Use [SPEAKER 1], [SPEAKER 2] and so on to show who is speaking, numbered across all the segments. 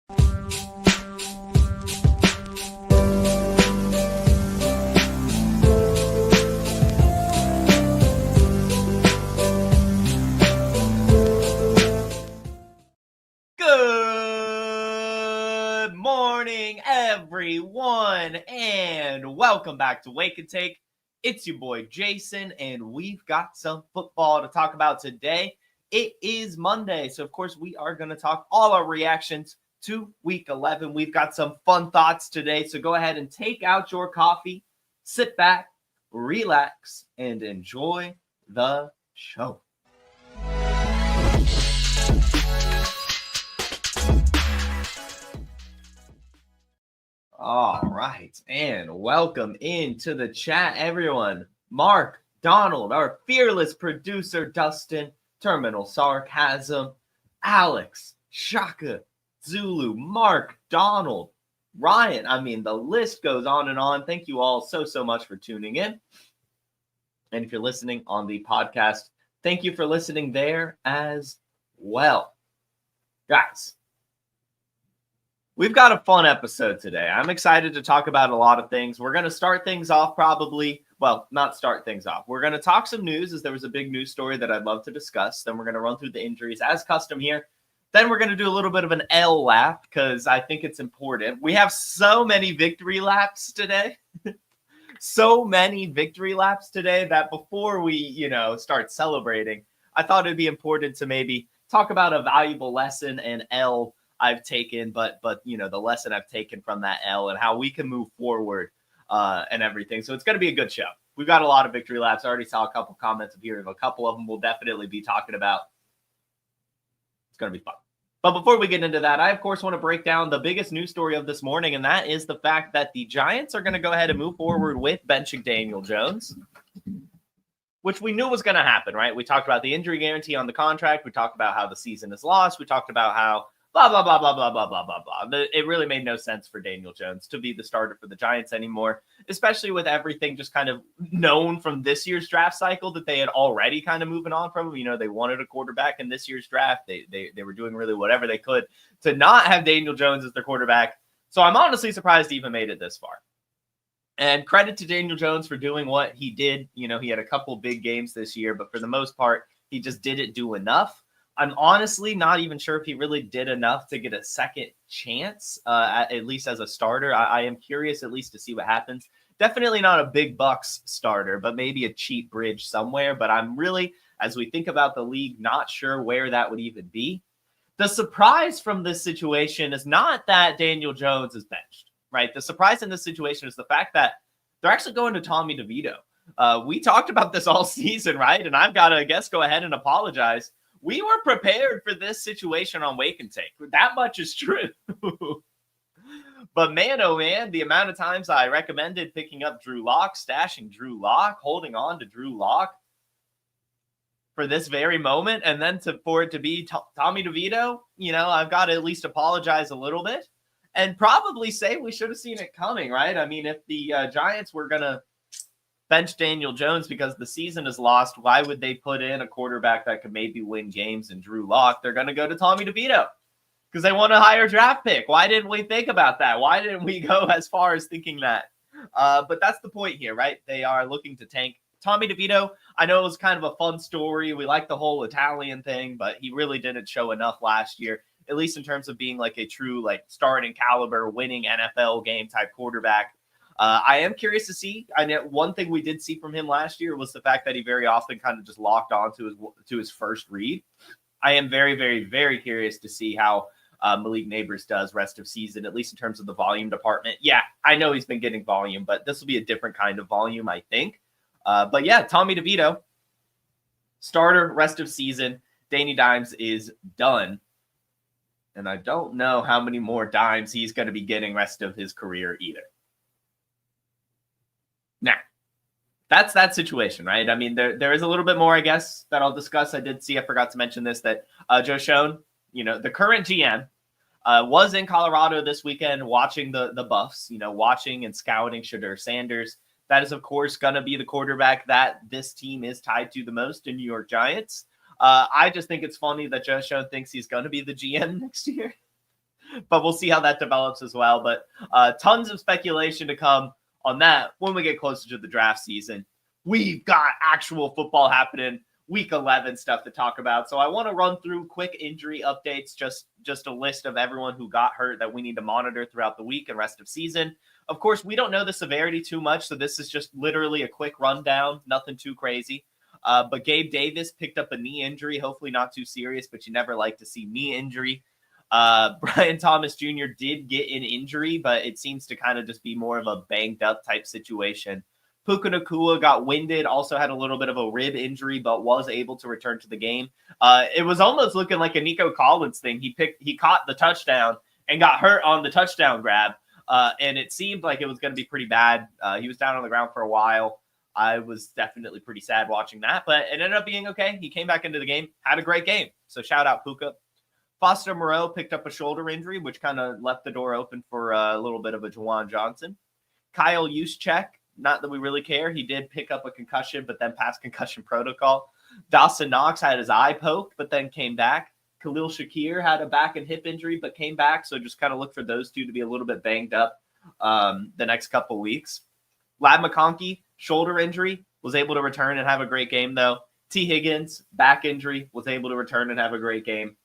[SPEAKER 1] Good morning, everyone, and welcome back to Wake and Take. It's your boy Jason, and we've got some football to talk about today. It is Monday, so of course we are going to talk all our reactions to Week 11. We've got some fun thoughts today, so go ahead and take out your coffee, sit back, relax, and enjoy the show. All right, and welcome into the chat, everyone. Mark, Donald, our fearless producer, Dustin, Terminal Sarcasm, Alex, Shaka, Zulu, Mark, Donald, Ryan. I mean, the list goes on and on. Thank you all so much for tuning in. And if you're listening on the podcast, thank you for listening there as well. Guys, we've got a fun episode today. I'm excited to talk about a lot of things. We're going to start things off not start things off. We're going to talk some news, as there was a big news story that I'd love to discuss. Then we're going to run through the injuries as custom here. Then we're going to do a little bit of an L lap because I think it's important. We have so many victory laps today. So many victory laps today that before we, start celebrating, I thought it'd be important to maybe talk about a valuable lesson and L I've taken, but the lesson I've taken from that L and how we can move forward and everything. So it's going to be a good show. We've got a lot of victory laps. I already saw a couple comments up here. A couple of them we'll definitely be talking about. It's going to be fun. But before we get into that, I, of course, want to break down the biggest news story of this morning, and that is the fact that the Giants are going to go ahead and move forward with benching Daniel Jones, which we knew was going to happen, right? We talked about the injury guarantee on the contract. We talked about how the season is lost. We talked about how blah, blah, blah, blah, blah, blah, blah, blah, blah. It really made no sense for Daniel Jones to be the starter for the Giants anymore, especially with everything just kind of known from this year's draft cycle that they had already kind of moving on from. They wanted a quarterback in this year's draft. They were doing really whatever they could to not have Daniel Jones as their quarterback. So I'm honestly surprised he even made it this far. And credit to Daniel Jones for doing what he did. He had a couple big games this year, but for the most part, he just didn't do enough. I'm honestly not even sure if he really did enough to get a second chance, at least as a starter. I am curious at least to see what happens. Definitely not a big bucks starter, but maybe a cheap bridge somewhere. But I'm really, as we think about the league, not sure where that would even be. The surprise from this situation is not that Daniel Jones is benched, right? The surprise in this situation is the fact that they're actually going to Tommy DeVito. We talked about this all season, right? And I've got to, go ahead and apologize. We were prepared for this situation on Wake and Take. That much is true. But man, oh man, the amount of times I recommended picking up Drew Lock, stashing Drew Lock, holding on to Drew Lock for this very moment, and then for it to be Tommy DeVito, I've got to at least apologize a little bit and probably say we should have seen it coming, right? I mean, if the Giants were going to bench Daniel Jones because the season is lost, why would they put in a quarterback that could maybe win games in Drew Lock? They're going to go to Tommy DeVito because they want a higher draft pick. Why didn't we think about that? Why didn't we go as far as thinking that? But that's the point here, right? They are looking to tank Tommy DeVito. I know it was kind of a fun story. We like the whole Italian thing, but he really didn't show enough last year, at least in terms of being like a true starting caliber, winning NFL game type quarterback. I am curious to see. I know one thing we did see from him last year was the fact that he very often kind of just locked on to his first read. I am very, very, very curious to see how Malik Neighbors does rest of season, at least in terms of the volume department. Yeah, I know he's been getting volume, but this will be a different kind of volume, I think. But yeah, Tommy DeVito, starter rest of season. Danny Dimes is done. And I don't know how many more dimes he's going to be getting rest of his career either. Now, that's that situation, right? I mean, there is a little bit more, I guess, that I'll discuss. I did see, I forgot to mention this, that Joe Schoen, the current GM, was in Colorado this weekend watching the Buffs, watching and scouting Shedeur Sanders. That is, of course, going to be the quarterback that this team is tied to the most in New York Giants. I just think it's funny that Joe Schoen thinks he's going to be the GM next year. but we'll see how that develops as well. But tons of speculation to come on that when we get closer to the draft season. We've got actual football happening, week 11 stuff to talk about. So I want to run through quick injury updates, just a list of everyone who got hurt that we need to monitor throughout the week and rest of season. Of course, we don't know the severity too much, so this is just literally a quick rundown, nothing too crazy. But Gabe Davis picked up a knee injury, hopefully not too serious, but you never like to see knee injury. Brian Thomas Jr. did get an injury, but it seems to kind of just be more of a banged up type situation. Puka Nacua got winded, also had a little bit of a rib injury, but was able to return to the game. It was almost looking like a Nico Collins thing. He caught the touchdown and got hurt on the touchdown grab. And it seemed like it was going to be pretty bad. He was down on the ground for a while. I was definitely pretty sad watching that, but it ended up being okay. He came back into the game, had a great game. So shout out Puka. Foster Moreau picked up a shoulder injury, which kind of left the door open for a little bit of a Juwan Johnson. Kyle Juszczyk, not that we really care. He did pick up a concussion, but then passed concussion protocol. Dawson Knox had his eye poked, but then came back. Khalil Shakir had a back and hip injury, but came back. So just kind of look for those two to be a little bit banged up the next couple weeks. Lad McConkey, shoulder injury, was able to return and have a great game, though. T. Higgins, back injury, was able to return and have a great game.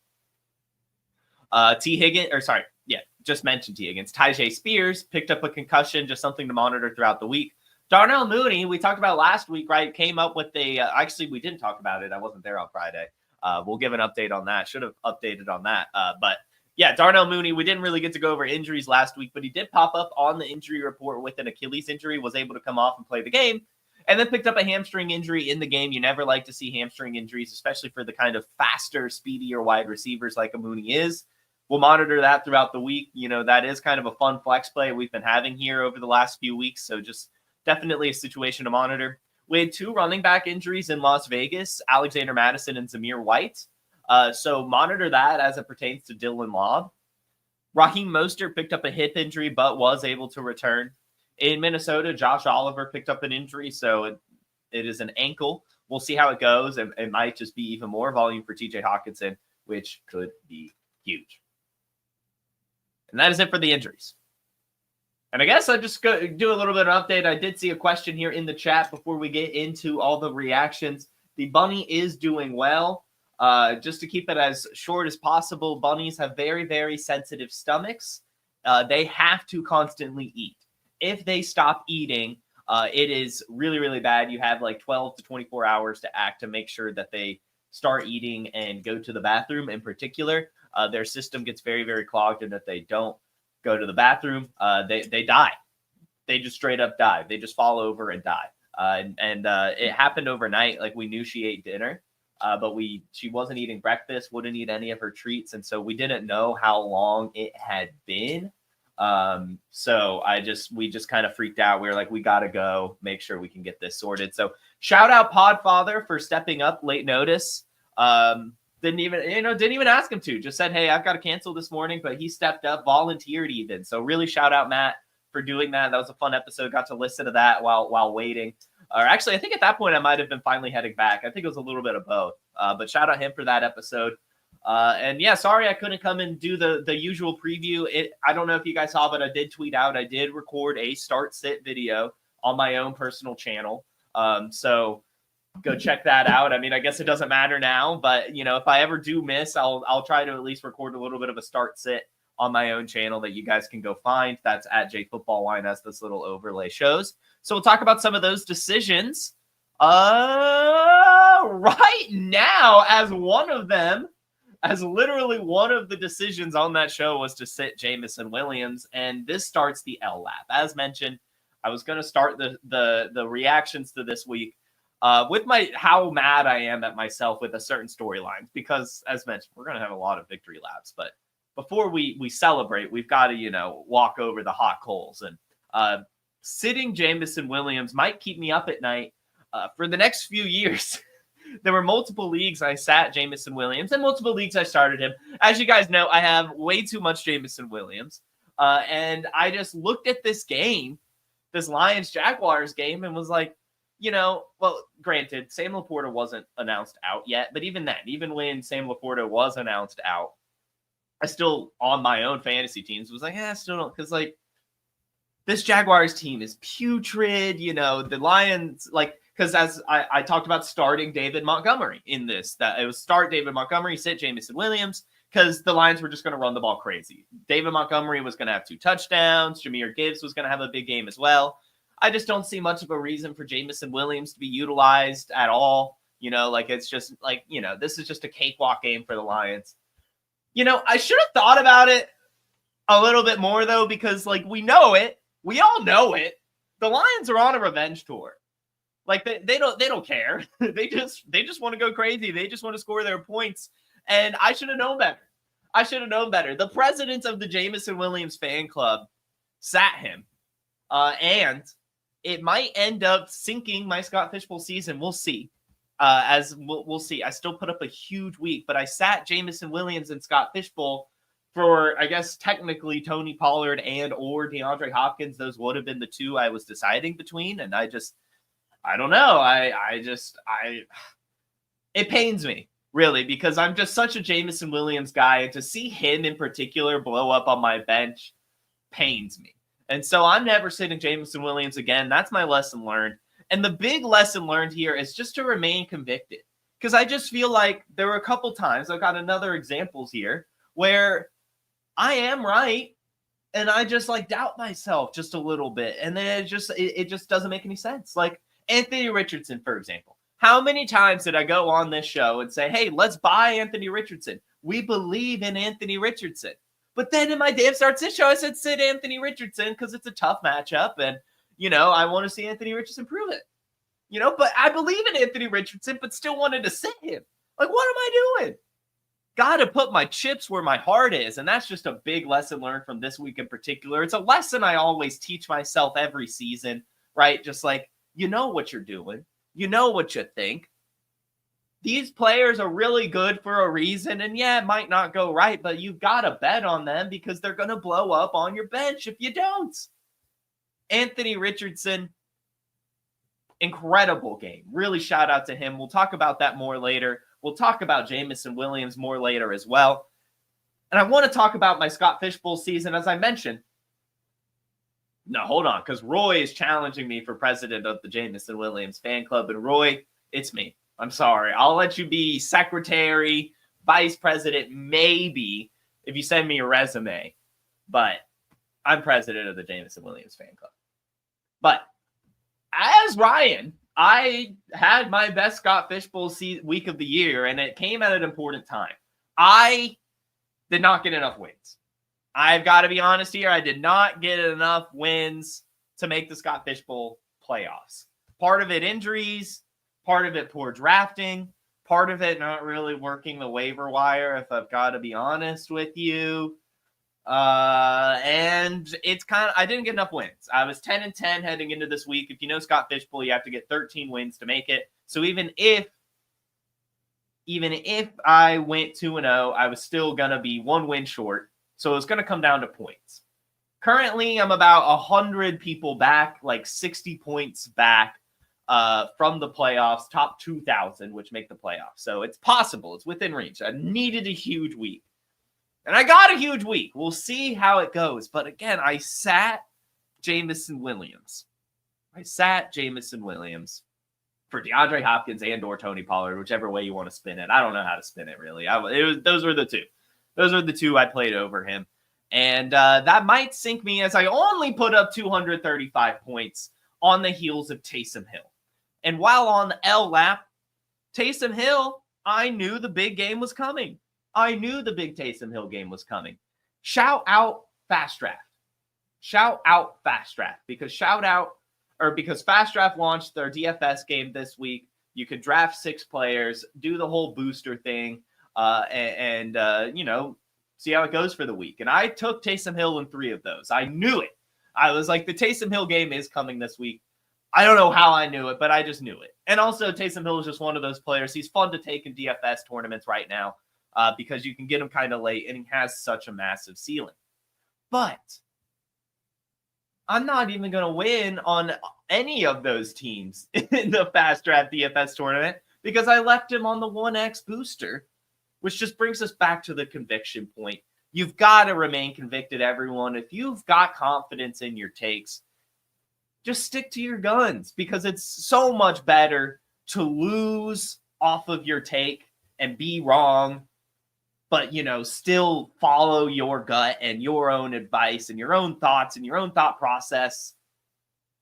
[SPEAKER 1] Just mentioned T. Higgins. Tyjae Spears picked up a concussion, just something to monitor throughout the week. Darnell Mooney, we talked about last week, right? Came up with actually, we didn't talk about it. I wasn't there on Friday. We'll give an update on that. Should have updated on that. But yeah, Darnell Mooney, we didn't really get to go over injuries last week, but he did pop up on the injury report with an Achilles injury, was able to come off and play the game, and then picked up a hamstring injury in the game. You never like to see hamstring injuries, especially for the kind of faster, speedier wide receivers like a Mooney is. We'll monitor that throughout the week. You know, that is kind of a fun flex play we've been having here over the last few weeks. So just definitely a situation to monitor. We had two running back injuries in Las Vegas, Alexander Madison and Zamir White. So monitor that as it pertains to Dylan Lobb. Raheem Mostert picked up a hip injury, but was able to return. In Minnesota, Josh Oliver picked up an injury, so it is an ankle. We'll see how it goes. It might just be even more volume for TJ Hawkinson, which could be huge. And that is it for the injuries. And I guess I'll just go do a little bit of an update. I did see a question here in the chat before we get into all the reactions. The bunny is doing well. Just to keep it as short as possible, bunnies have very, very sensitive stomachs. They have to constantly eat. If they stop eating, it is really, really bad. You have like 12 to 24 hours to act to make sure that they start eating and go to the bathroom in particular. Their system gets very, very clogged, and if they don't go to the bathroom, they die. They just straight up die. They just fall over and die. It happened overnight. Like, we knew she ate dinner, but she wasn't eating breakfast, wouldn't eat any of her treats, and so we didn't know how long it had been. So we just kind of freaked out. We were like, we got to go make sure we can get this sorted. So shout out Podfather for stepping up late notice. Didn't even ask him to, just said, hey, I've got to cancel this morning, but he stepped up, volunteered even. So really shout out Matt for doing that. That was a fun episode. Got to listen to that while waiting. Or actually, I think at that point I might have been finally heading back. I think it was a little bit of both. But shout out him for that episode. And yeah, sorry I couldn't come and do the usual preview. I don't know if you guys saw, but I did tweet out. I did record a start-sit video on my own personal channel. So go check that out. I mean, I guess it doesn't matter now, but you know, if I ever do miss, I'll try to at least record a little bit of a start-sit on my own channel that you guys can go find. That's at JFootballWine, as this little overlay shows. So we'll talk about some of those decisions right now, as literally one of the decisions on that show was to sit Jameson Williams, and this starts the L lap. As mentioned, I was going to start the reactions to this week with how mad I am at myself with a certain storyline, because as mentioned, we're going to have a lot of victory laps, but before we celebrate, we've got to, walk over the hot coals, and sitting Jameson Williams might keep me up at night for the next few years. There were multiple leagues I sat Jameson Williams, and multiple leagues I started him. As you guys know, I have way too much Jameson Williams. And I just looked at this game, this Lions-Jaguars game, and was like, well, granted, Sam Laporta wasn't announced out yet. But even then, even when Sam Laporta was announced out, I still, on my own fantasy teams, was like, I still don't, because like this Jaguars team is putrid. The Lions, like, because as I talked about starting David Montgomery in this, that it was start David Montgomery, sit Jameson Williams, because the Lions were just going to run the ball crazy. David Montgomery was going to have 2 touchdowns. Jahmyr Gibbs was going to have a big game as well. I just don't see much of a reason for Jameson Williams to be utilized at all. It's just like, this is just a cakewalk game for the Lions. I should have thought about it a little bit more, though, because, like, we know it. We all know it. The Lions are on a revenge tour. Like, they don't care. They just want to go crazy. They just want to score their points. And I should have known better. The president of the Jameson Williams fan club sat him. And it might end up sinking my Scott Fishbowl season. We'll see. We'll see. I still put up a huge week, but I sat Jameson Williams and Scott Fishbowl for, I guess, technically Tony Pollard or DeAndre Hopkins. Those would have been the 2 I was deciding between. And I don't know. It pains me, really, because I'm just such a Jameson Williams guy. And to see him in particular blow up on my bench pains me. And so I'm never sitting Jameson Williams again. That's my lesson learned. And the big lesson learned here is just to remain convicted. Because I just feel like there were a couple times, I've got another examples here, where I am right, and I just like doubt myself just a little bit. And then it just doesn't make any sense. Like Anthony Richardson, for example. How many times did I go on this show and say, hey, let's buy Anthony Richardson. We believe in Anthony Richardson. But then in my damn starts this show, I said sit Anthony Richardson because it's a tough matchup. And, I want to see Anthony Richardson prove it. But I believe in Anthony Richardson, but still wanted to sit him. Like, what am I doing? Got to put my chips where my heart is. And that's just a big lesson learned from this week in particular. It's a lesson I always teach myself every season, right? Just like, what you're doing. You know what you think. These players are really good for a reason. And yeah, it might not go right, but you've got to bet on them because they're going to blow up on your bench if you don't. Anthony Richardson, incredible game. Really shout out to him. We'll talk about that more later. We'll talk about Jameson Williams more later as well. And I want to talk about my Scott Fishbowl season, as I mentioned. No, hold on, because Roy is challenging me for president of the Jameson Williams fan club. And Roy, it's me. I'm sorry. I'll let you be secretary, vice president, maybe, if you send me a resume. But I'm president of the Jameson Williams fan club. But as Ryan, I had my best Scott Fishbowl week of the year, and it came at an important time. I did not get enough wins. I've got to be honest here. I did not get enough wins to make the Scott Fishbowl playoffs. Part of it injuries, part of it poor drafting, part of it not really working the waiver wire, if I've got to be honest with you. And it's I didn't get enough wins. I was 10-10 heading into this week. If you know Scott Fishbowl, you have to get 13 wins to make it. So even if I went 2-0, I was still going to be 1 win short. So it's going to come down to points. Currently, I'm about 100 people back, like 60 points back from the playoffs, top 2,000, which make the playoffs. So it's possible. It's within reach. I needed a huge week. And I got a huge week. We'll see how it goes. But again, I sat Jameson Williams. for DeAndre Hopkins and or Tony Pollard, whichever way you want to spin it. I don't know how to spin it, really. Those were the two. Those were the 2 I played over him. And that might sink me as I only put up 235 points on the heels of Taysom Hill. And while on the L lap, Taysom Hill, I knew the big game was coming. I knew the big Taysom Hill game was coming. Shout out Fast Draft. Because Fast Draft launched their DFS game this week. You could draft 6 players, do the whole booster thing, and see how it goes for the week. And I took Taysom Hill in 3 of those. I knew it. I was like, the Taysom Hill game is coming this week. I don't know how I knew it, but I just knew it. And also, Taysom Hill is just one of those players. He's fun to take in DFS tournaments right now because you can get him kind of late, and he has such a massive ceiling. But I'm not even going to win on any of those teams in the Fast Draft DFS tournament because I left him on the 1x booster, which just brings us back to the conviction point. You've got to remain convicted, everyone. If you've got confidence in your takes, just stick to your guns, because it's so much better to lose off of your take and be wrong, but, still follow your gut and your own advice and your own thoughts and your own thought process,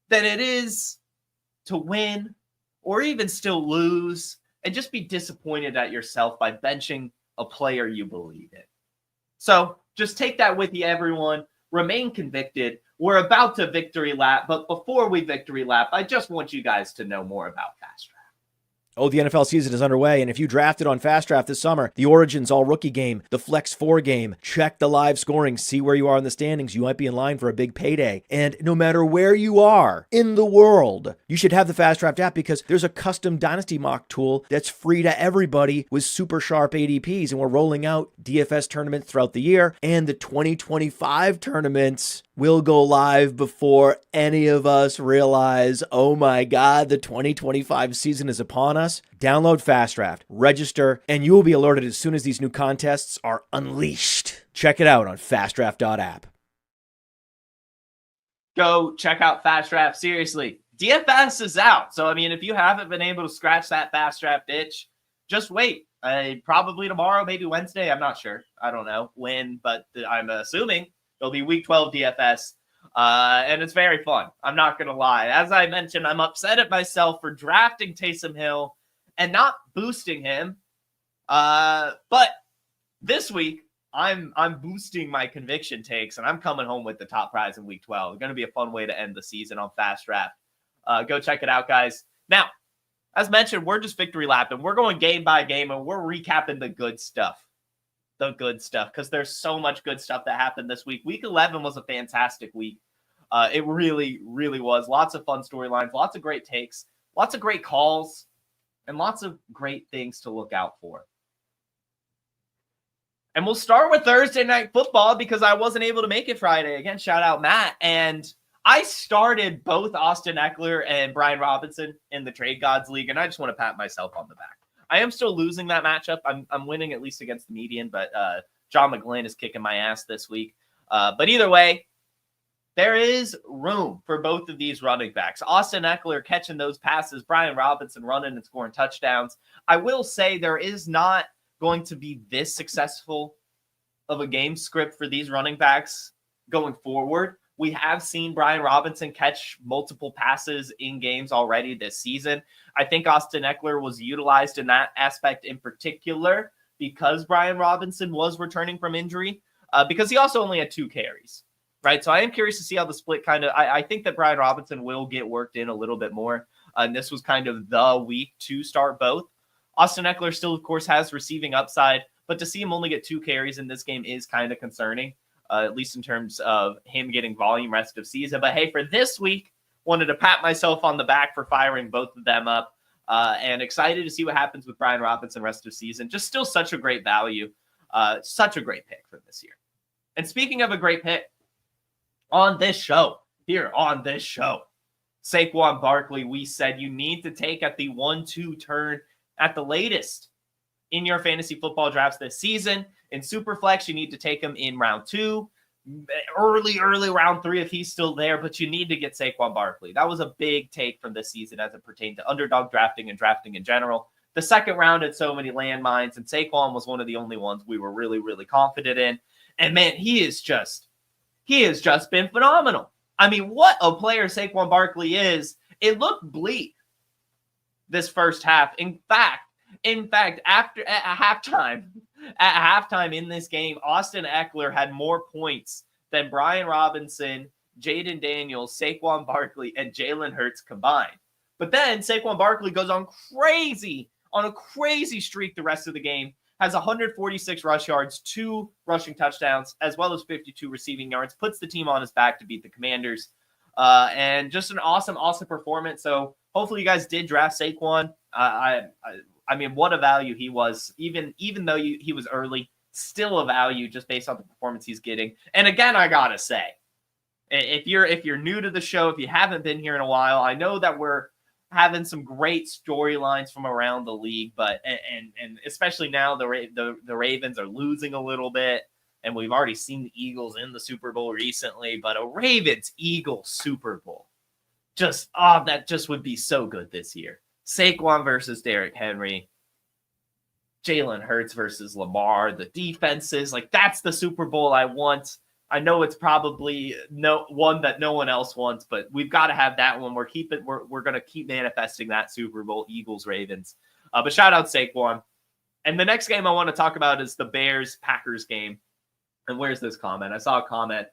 [SPEAKER 1] than it is to win or even still lose and just be disappointed at yourself by benching a player you believe in. So just take that with you, everyone. Remain convicted. We're about to victory lap, but before we victory lap, I just want you guys to know more about Fast Draft.
[SPEAKER 2] Oh, the NFL season is underway, and if you drafted on Fast Draft this summer, the Origins All-Rookie game, the Flex 4 game, check the live scoring, see where you are in the standings. You might be in line for a big payday. And no matter where you are in the world, you should have the Fast Draft app, because there's a custom Dynasty mock tool that's free to everybody with super sharp ADPs, and we're rolling out DFS tournaments throughout the year, and the 2025 tournaments will go live before any of us realize, oh my God, the 2025 season is upon us. Download Fast Draft, register, and you will be alerted as soon as these new contests are unleashed. Check it out on fastdraft.app.
[SPEAKER 1] Go check out Fast Draft. Seriously, DFS is out. So, if you haven't been able to scratch that Fast Draft itch, just wait. Probably tomorrow, maybe Wednesday. I'm not sure. I don't know when, but I'm assuming it'll be Week 12 DFS, and it's very fun. I'm not going to lie. As I mentioned, I'm upset at myself for drafting Taysom Hill and not boosting him. But this week, I'm boosting my conviction takes, and I'm coming home with the top prize in Week 12. It's going to be a fun way to end the season on Fast Draft. Go check it out, guys. Now, as mentioned, we're just victory lapping. We're going game by game, and we're recapping the good stuff. Because there's so much good stuff that happened this week. Week 11 was a fantastic week. It really, really was. Lots of fun storylines, lots of great takes, lots of great calls, and lots of great things to look out for. And we'll start with Thursday Night Football, because I wasn't able to make it Friday. Again, shout out Matt. And I started both Austin Eckler and Brian Robinson in the Trade Gods League, and I just want to pat myself on the back. I am still losing that matchup. I'm winning at least against the median, but John McGlynn is kicking my ass this week. But either way, there is room for both of these running backs. Austin Eckler catching those passes, Brian Robinson running and scoring touchdowns. I will say there is not going to be this successful of a game script for these running backs going forward. We have seen Brian Robinson catch multiple passes in games already this season. I think Austin Eckler was utilized in that aspect in particular because Brian Robinson was returning from injury, because he also only had 2 carries, right? So I am curious to see how the split I think that Brian Robinson will get worked in a little bit more. And this was kind of the week to start both. Austin Eckler still, of course, has receiving upside, but to see him only get 2 carries in this game is kind of concerning. At least in terms of him getting volume rest of season. But hey, for this week, wanted to pat myself on the back for firing both of them up, and excited to see what happens with Brian Robinson rest of season. Just still such a great value, such a great pick for this year. And speaking of a great pick, on this show, Saquon Barkley, we said you need to take at the 1-2 turn at the latest in your fantasy football drafts this season. In Superflex, you need to take him in round 2, early round 3 if he's still there, but you need to get Saquon Barkley. That was a big take from this season as it pertained to underdog drafting and drafting in general. The second round had so many landmines, and Saquon was one of the only ones we were really, really confident in. And man, he has just been phenomenal. What a player Saquon Barkley is. It looked bleak this first half. In fact, at halftime in this game, Austin Eckler had more points than Brian Robinson, Jaden Daniels, Saquon Barkley, and Jalen Hurts combined. But then Saquon Barkley goes on a crazy streak the rest of the game, has 146 rush yards, 2 rushing touchdowns, as well as 52 receiving yards, puts the team on his back to beat the Commanders. And just an awesome performance. So hopefully you guys did draft Saquon. What a value he was, even though he was early, still a value just based on the performance he's getting. And again, I gotta say, if you're new to the show, if you haven't been here in a while, I know that we're having some great storylines from around the league, but and especially now the Ravens are losing a little bit. And we've already seen the Eagles in the Super Bowl recently, but a Ravens-Eagles Super Bowl. That just would be so good this year. Saquon versus Derrick Henry. Jalen Hurts versus Lamar. The defenses, like that's the Super Bowl I want. I know it's probably one that no one else wants, but we've got to have that one. We're going to keep manifesting that Super Bowl, Eagles-Ravens. But shout out Saquon. And the next game I want to talk about is the Bears-Packers game. And where's this comment? I saw a comment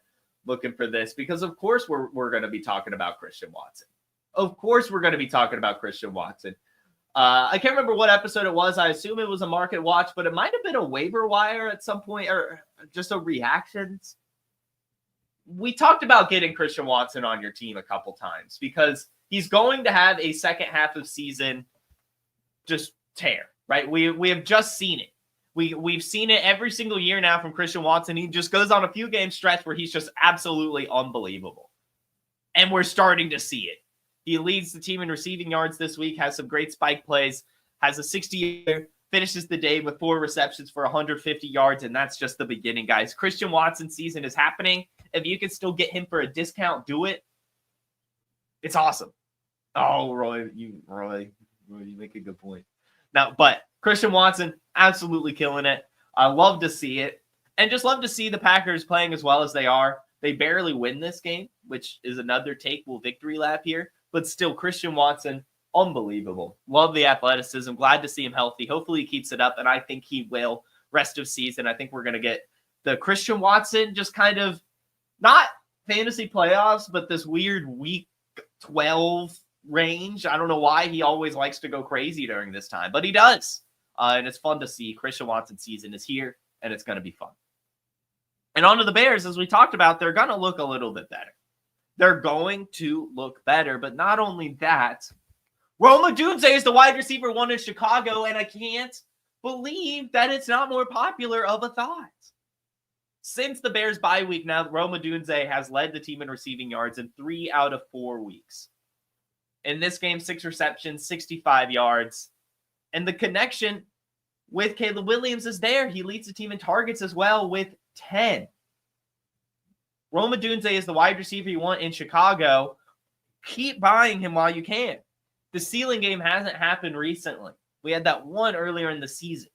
[SPEAKER 1] looking for this because, of course, we're going to be talking about Christian Watson. Of course, we're going to be talking about Christian Watson. I can't remember what episode it was. I assume it was a market watch, but it might have been a waiver wire at some point or just a reactions. We talked about getting Christian Watson on your team a couple times because he's going to have a second half of season just tear, right? We have just seen it. We've seen it every single year now from Christian Watson. He just goes on a few game stretch where he's just absolutely unbelievable. And we're starting to see it. He leads the team in receiving yards this week, has some great spike plays, has a 60-year, finishes the day with 4 receptions for 150 yards, and that's just the beginning, guys. Christian Watson's season is happening. If you can still get him for a discount, do it. It's awesome. Oh, Roy, you make a good point. Now, but Christian Watson, absolutely killing it. I love to see it. And just love to see the Packers playing as well as they are. They barely win this game, which is another take-well victory lap here. But still, Christian Watson, unbelievable. Love the athleticism. Glad to see him healthy. Hopefully he keeps it up, and I think he will rest of season. I think we're going to get the Christian Watson just kind of, not fantasy playoffs, but this weird week 12 range. I don't know why he always likes to go crazy during this time, but he does. And it's fun to see. Christian Watson's season is here, and it's going to be fun. And on to the Bears, as we talked about, they're going to look a little bit better. They're going to look better, but not only that, Rome Odunze is the wide receiver 1 in Chicago, and I can't believe that it's not more popular of a thought. Since the Bears bye week now, Rome Odunze has led the team in receiving yards in 3 out of 4 weeks. In this game, 6 receptions, 65 yards. And the connection with Caleb Williams is there. He leads the team in targets as well with 10. Rome Odunze is the wide receiver you want in Chicago. Keep buying him while you can. The ceiling game hasn't happened recently. We had that one earlier in the season.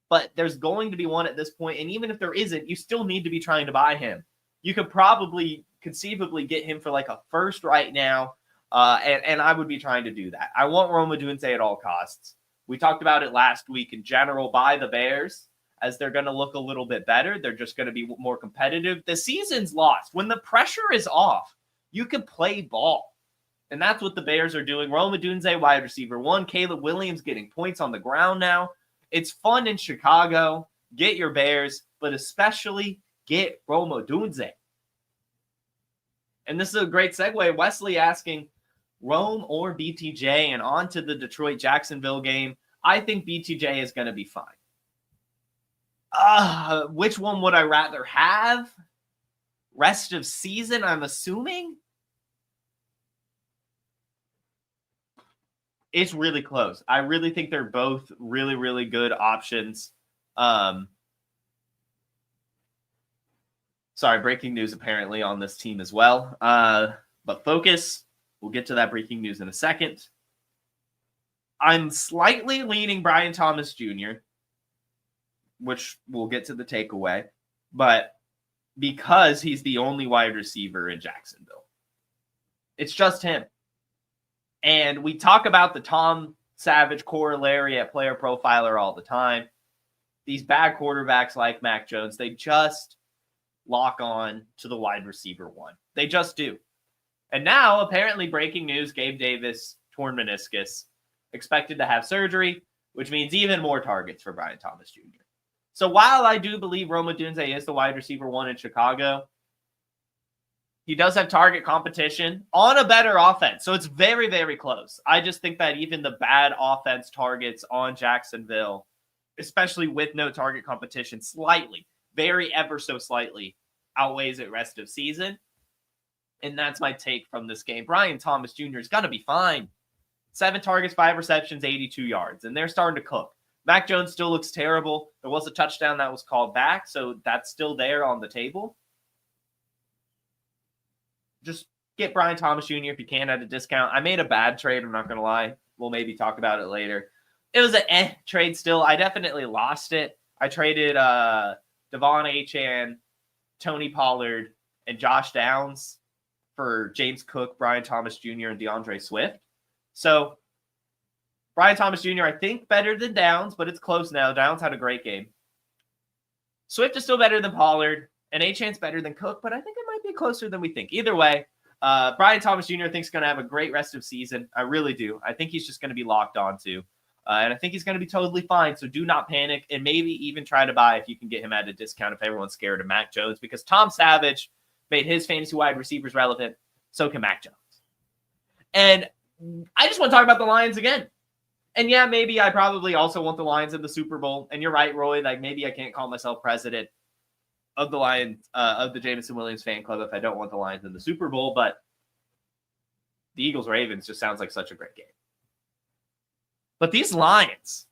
[SPEAKER 1] But there's going to be one at this point, and even if there isn't, you still need to be trying to buy him. You could probably conceivably get him for like a first right now, and I would be trying to do that. I want Rome Odunze at all costs. We talked about it last week in general. Buy the Bears, as they're going to look a little bit better. They're just going to be more competitive. The season's lost. When the pressure is off, you can play ball. And that's what the Bears are doing. Rome Odunze, wide receiver 1. Caleb Williams getting points on the ground now. It's fun in Chicago. Get your Bears, but especially get Rome Odunze. And this is a great segue. Wesley asking, Rome or BTJ? And on to the Detroit-Jacksonville game. I think BTJ is going to be fine. Which one would I rather have? Rest of season, I'm assuming? It's really close. I really think they're both really, really good options. Sorry, breaking news apparently on this team as well. But focus. We'll get to that breaking news in a second. I'm slightly leaning Brian Thomas Jr., which we'll get to the takeaway, but because he's the only wide receiver in Jacksonville. It's just him. And we talk about the Tom Savage corollary at PlayerProfiler all the time. These bad quarterbacks like Mac Jones, they just lock on to the wide receiver 1. They just do. And now, apparently, breaking news, Gabe Davis, torn meniscus, expected to have surgery, which means even more targets for Brian Thomas Jr. So while I do believe Rome Odunze is the wide receiver 1 in Chicago, he does have target competition on a better offense. So it's very, very close. I just think that even the bad offense targets on Jacksonville, especially with no target competition, slightly, very ever so slightly, outweighs it rest of season. And that's my take from this game. Brian Thomas Jr. is going to be fine. 7 targets, 5 receptions, 82 yards. And they're starting to cook. Mac Jones still looks terrible. There was a touchdown that was called back, so that's still there on the table. Just get Brian Thomas Jr. if you can at a discount. I made a bad trade, I'm not going to lie. We'll maybe talk about it later. It was an trade still. I definitely lost it. I traded Devon Achane, Tony Pollard, and Josh Downs for James Cook, Brian Thomas Jr., and DeAndre Swift. So Brian Thomas Jr., I think, better than Downs, but it's close now. Downs had a great game. Swift is still better than Pollard, and Achane's better than Cook, but I think it might be closer than we think. Either way, Brian Thomas Jr. I think is going to have a great rest of season. I really do. I think he's just going to be locked onto. And I think he's going to be totally fine. So do not panic, and maybe even try to buy if you can get him at a discount if everyone's scared of Mac Jones, because Tom Savage made his fantasy wide receivers relevant. So can Mac Jones. And I just want to talk about the Lions again. And yeah, maybe I probably also want the Lions in the Super Bowl. And you're right, Roy. Like, maybe I can't call myself president of the Lions, of the Jameson Williams fan club if I don't want the Lions in the Super Bowl. But the Eagles-Ravens just sounds like such a great game. But these Lions,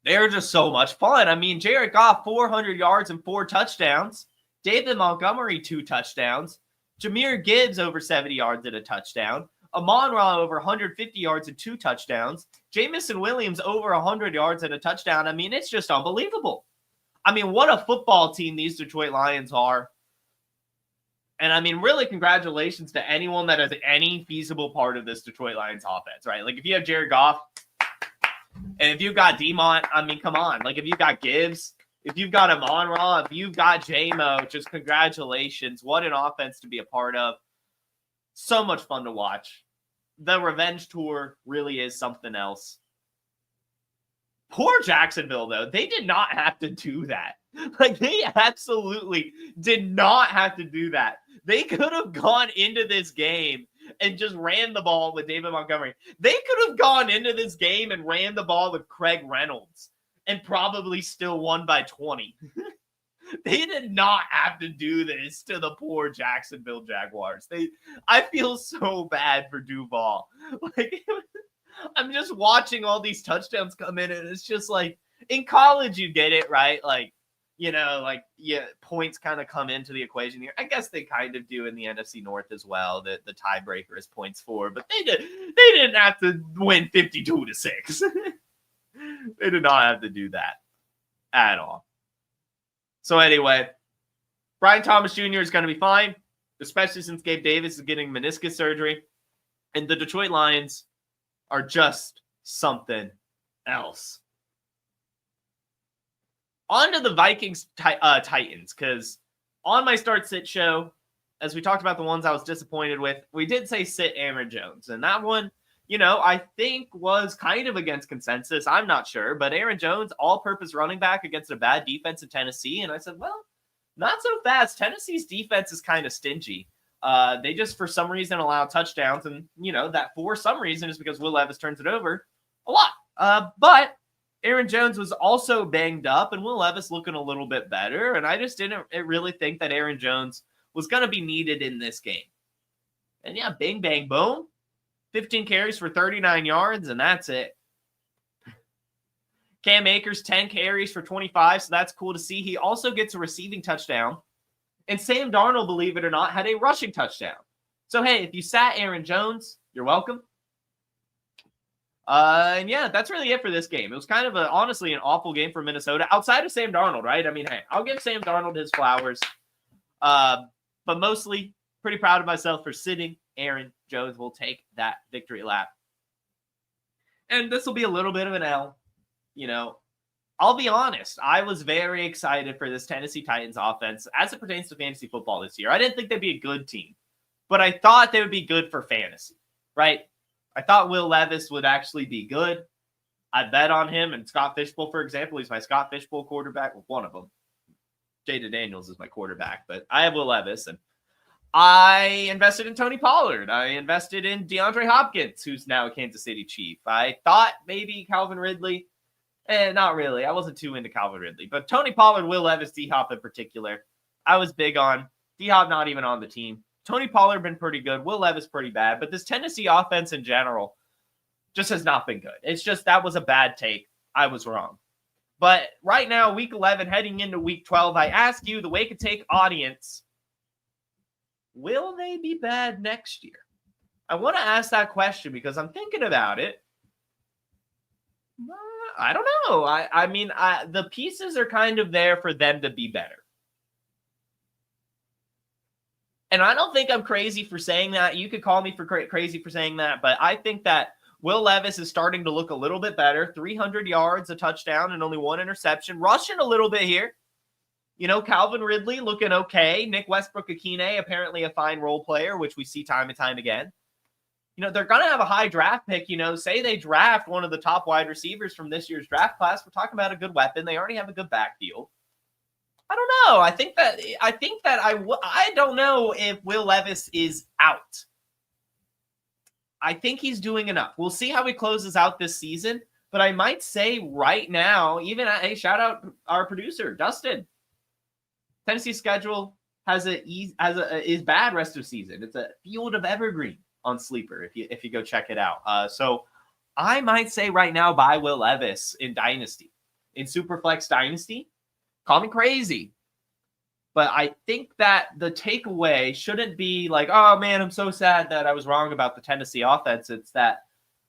[SPEAKER 1] they're just so much fun. I mean, Jared Goff, 400 yards and 4 touchdowns. David Montgomery, 2 touchdowns. Jahmyr Gibbs, over 70 yards and a touchdown. Amon-Ra, over 150 yards and 2 touchdowns. Jameson Williams, over 100 yards and a touchdown. I mean, it's just unbelievable. I mean, what a football team these Detroit Lions are. And I mean, really, congratulations to anyone that has any feasible part of this Detroit Lions offense, right? Like, if you have Jared Goff, and if you've got Demont, I mean, come on. Like, if you've got Gibbs, if you've got Amon-Ra, if you've got J-Mo, just congratulations. What an offense to be a part of. So much fun to watch. The revenge tour really is something else. Poor Jacksonville, though. They did not have to do that. Like, they absolutely did not have to do that. They could have gone into this game and just ran the ball with David Montgomery. They could have gone into this game and ran the ball with Craig Reynolds and probably still won by 20. They did not have to do this to the poor Jacksonville Jaguars. I feel so bad for Duval. Like, I'm just watching all these touchdowns come in, and it's just like, in college, you get it, right? Like, you know, like, yeah, points kind of come into the equation here. I guess they kind of do in the NFC North as well. The tiebreaker is points for, but they didn't have to win 52-6. They did not have to do that at all. So anyway, Brian Thomas Jr. is going to be fine, especially since Gabe Davis is getting meniscus surgery. And the Detroit Lions are just something else. On to the Vikings Titans, because on my start sit show, as we talked about the ones I was disappointed with, we did say sit Aaron Jones. And that one, you know, I think was kind of against consensus. I'm not sure. But Aaron Jones, all-purpose running back against a bad defense in Tennessee. And I said, well, not so fast. Tennessee's defense is kind of stingy. They just, for some reason, allow touchdowns. And, you know, that for some reason is because Will Levis turns it over a lot. But Aaron Jones was also banged up, and Will Levis looking a little bit better. And I just didn't really think that Aaron Jones was going to be needed in this game. And yeah, bing, bang, boom. 15 carries for 39 yards, and that's it. Cam Akers, 10 carries for 25, so that's cool to see. He also gets a receiving touchdown. And Sam Darnold, believe it or not, had a rushing touchdown. So, hey, if you sat Aaron Jones, you're welcome. And yeah, that's really it for this game. It was kind of honestly an awful game for Minnesota outside of Sam Darnold, right? I mean, hey, I'll give Sam Darnold his flowers. But mostly pretty proud of myself for sitting Aaron Jones. Will take that victory lap. And this will be a little bit of an L. You know, I'll be honest. I was very excited for this Tennessee Titans offense as it pertains to fantasy football this year. I didn't think they'd be a good team, but I thought they would be good for fantasy, right? I thought Will Levis would actually be good. I bet on him. And Scott Fishbowl, for example, he's my Scott Fishbowl quarterback. Well, one of them. Jada Daniels is my quarterback, but I have Will Levis, and I invested in Tony Pollard. I invested in DeAndre Hopkins, who's now a Kansas City Chief. I thought maybe Calvin Ridley. Not really. I wasn't too into Calvin Ridley. But Tony Pollard, Will Levis, D-Hop in particular, I was big on. D-Hop not even on the team. Tony Pollard been pretty good. Will Levis pretty bad. But this Tennessee offense in general just has not been good. It's just that was a bad take. I was wrong. But right now, week 11, heading into week 12, I ask you, the Wake and Take audience, will they be bad next year? I want to ask that question because I'm thinking about it. I don't know. I mean, the pieces are kind of there for them to be better. And I don't think I'm crazy for saying that. You could call me for crazy for saying that, but I think that Will Levis is starting to look a little bit better. 300 yards, a touchdown, and only one interception. Rushing a little bit here. You know, Calvin Ridley looking okay. Nick Westbrook-Akine, apparently a fine role player, which we see time and time again. You know, they're going to have a high draft pick. You know, say they draft one of the top wide receivers from this year's draft class. We're talking about a good weapon. They already have a good backfield. I don't know. I don't know if Will Levis is out. I think he's doing enough. We'll see how he closes out this season. But I might say right now, even hey, shout out our producer, Dustin. Tennessee's schedule is bad rest of season. It's a field of evergreen on Sleeper if you go check it out. So I might say right now buy Will Levis in Dynasty. In Superflex Dynasty, call me crazy. But I think that the takeaway shouldn't be like, oh man, I'm so sad that I was wrong about the Tennessee offense. It's that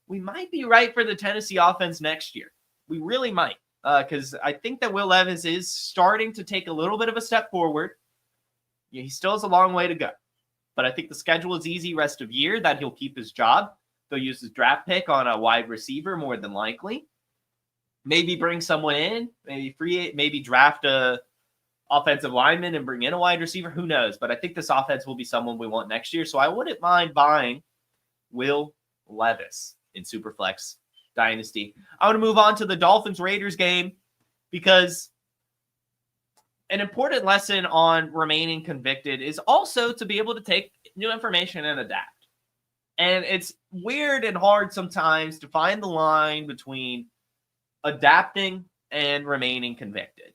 [SPEAKER 1] we might be right for the Tennessee offense next year. We really might. Because I think that Will Levis is starting to take a little bit of a step forward. Yeah, he still has a long way to go. But I think the schedule is easy rest of year, that he'll keep his job. They'll use his draft pick on a wide receiver more than likely. Maybe bring someone in, maybe draft a offensive lineman and bring in a wide receiver. Who knows? But I think this offense will be someone we want next year. So I wouldn't mind buying Will Levis in Superflex Dynasty. I want to move on to the Dolphins-Raiders game because an important lesson on remaining convicted is also to be able to take new information and adapt. And it's weird and hard sometimes to find the line between adapting and remaining convicted.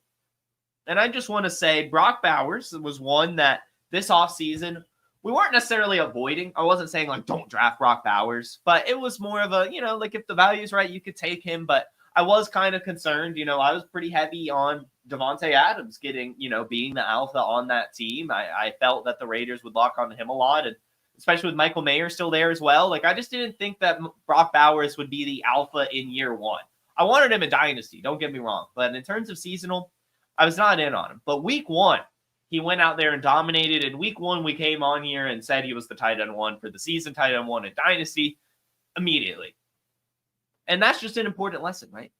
[SPEAKER 1] And I just want to say Brock Bowers was one that this offseason we weren't necessarily avoiding. I wasn't saying like don't draft Brock Bowers, but it was more of a, like if the value's right, you could take him. But I was kind of concerned. I was pretty heavy on Devontae Adams getting, being the alpha on that team. I felt that the Raiders would lock onto him a lot, and especially with Michael Mayer still there as well. Like I just didn't think that Brock Bowers would be the alpha in year one. I wanted him in Dynasty, don't get me wrong. But in terms of seasonal, I was not in on him. But week one, he went out there and dominated. In week one, we came on here and said he was the tight end one for the season, tight end one in Dynasty immediately. And that's just an important lesson, right?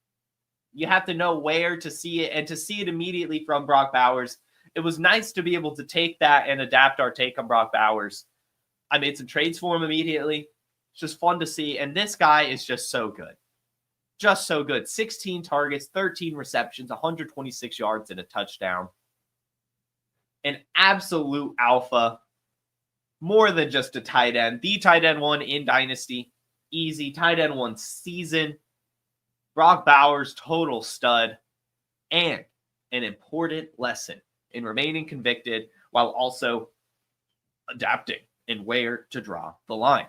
[SPEAKER 1] You have to know where to see it, and to see it immediately from Brock Bowers. It was nice to be able to take that and adapt our take on Brock Bowers. I made some trades for him immediately. It's just fun to see. And this guy is just so good. Just so good. 16 targets, 13 receptions, 126 yards, and a touchdown. An absolute alpha. More than just a tight end. The tight end one in Dynasty. Easy. Tight end one season. Brock Bowers, total stud. And an important lesson in remaining convicted while also adapting and where to draw the line.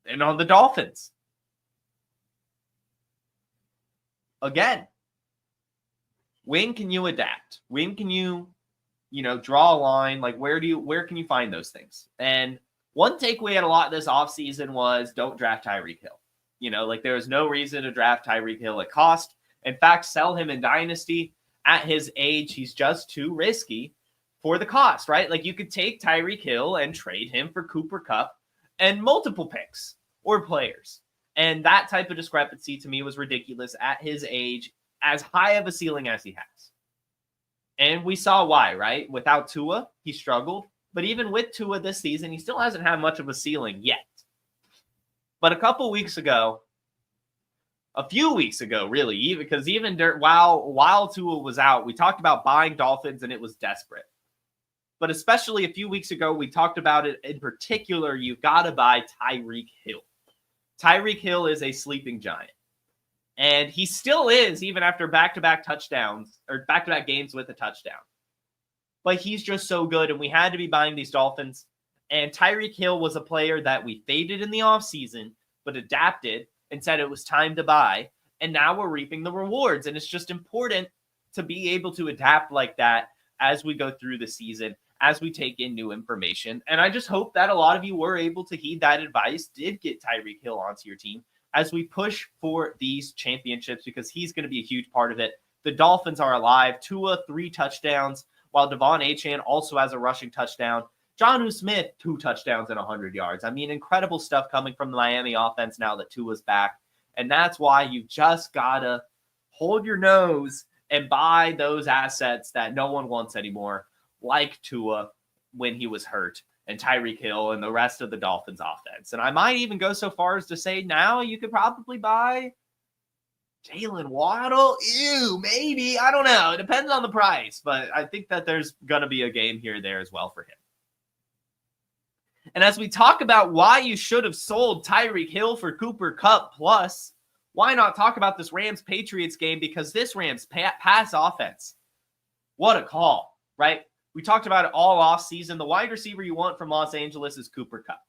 [SPEAKER 1] And on the Dolphins, again, when can you adapt? When can you, draw a line? Like where can you find those things? And one takeaway at a lot this offseason was don't draft Tyreek Hill. There was no reason to draft Tyreek Hill at cost. In fact, sell him in Dynasty. At his age, he's just too risky for the cost, right? Like you could take Tyreek Hill and trade him for Cooper Kupp and multiple picks or players. And that type of discrepancy to me was ridiculous at his age, as high of a ceiling as he has. And we saw why, right? Without Tua, he struggled. But even with Tua this season, he still hasn't had much of a ceiling yet. But a few weeks ago, really, because even while Tua was out, we talked about buying Dolphins and it was desperate. But especially a few weeks ago, we talked about it in particular, you've got to buy Tyreek Hill. Tyreek Hill is a sleeping giant. And he still is, even after back-to-back touchdowns, or back-to-back games with a touchdown. But he's just so good, and we had to be buying these Dolphins. And Tyreek Hill was a player that we faded in the offseason, but adapted and said it was time to buy. And now we're reaping the rewards. And it's just important to be able to adapt like that as we go through the season, as we take in new information. And I just hope that a lot of you were able to heed that advice, did get Tyreek Hill onto your team as we push for these championships, because he's going to be a huge part of it. The Dolphins are alive. Tua, 3 touchdowns, while Devon Achane also has a rushing touchdown. Jonnu Smith, 2 touchdowns and 100 yards. I mean, incredible stuff coming from the Miami offense now that Tua's back. And that's why you just got to hold your nose and buy those assets that no one wants anymore, like Tua when he was hurt, and Tyreek Hill and the rest of the Dolphins offense. And I might even go so far as to say now you could probably buy Jalen Waddle. Ew, maybe. I don't know. It depends on the price, but I think that there's going to be a game here or there as well for him. And as we talk about why you should have sold Tyreek Hill for Cooper Kupp plus, why not talk about this Rams-Patriots game? Because this Rams pass offense, what a call, right? We talked about it all offseason. The wide receiver you want from Los Angeles is Cooper Kupp,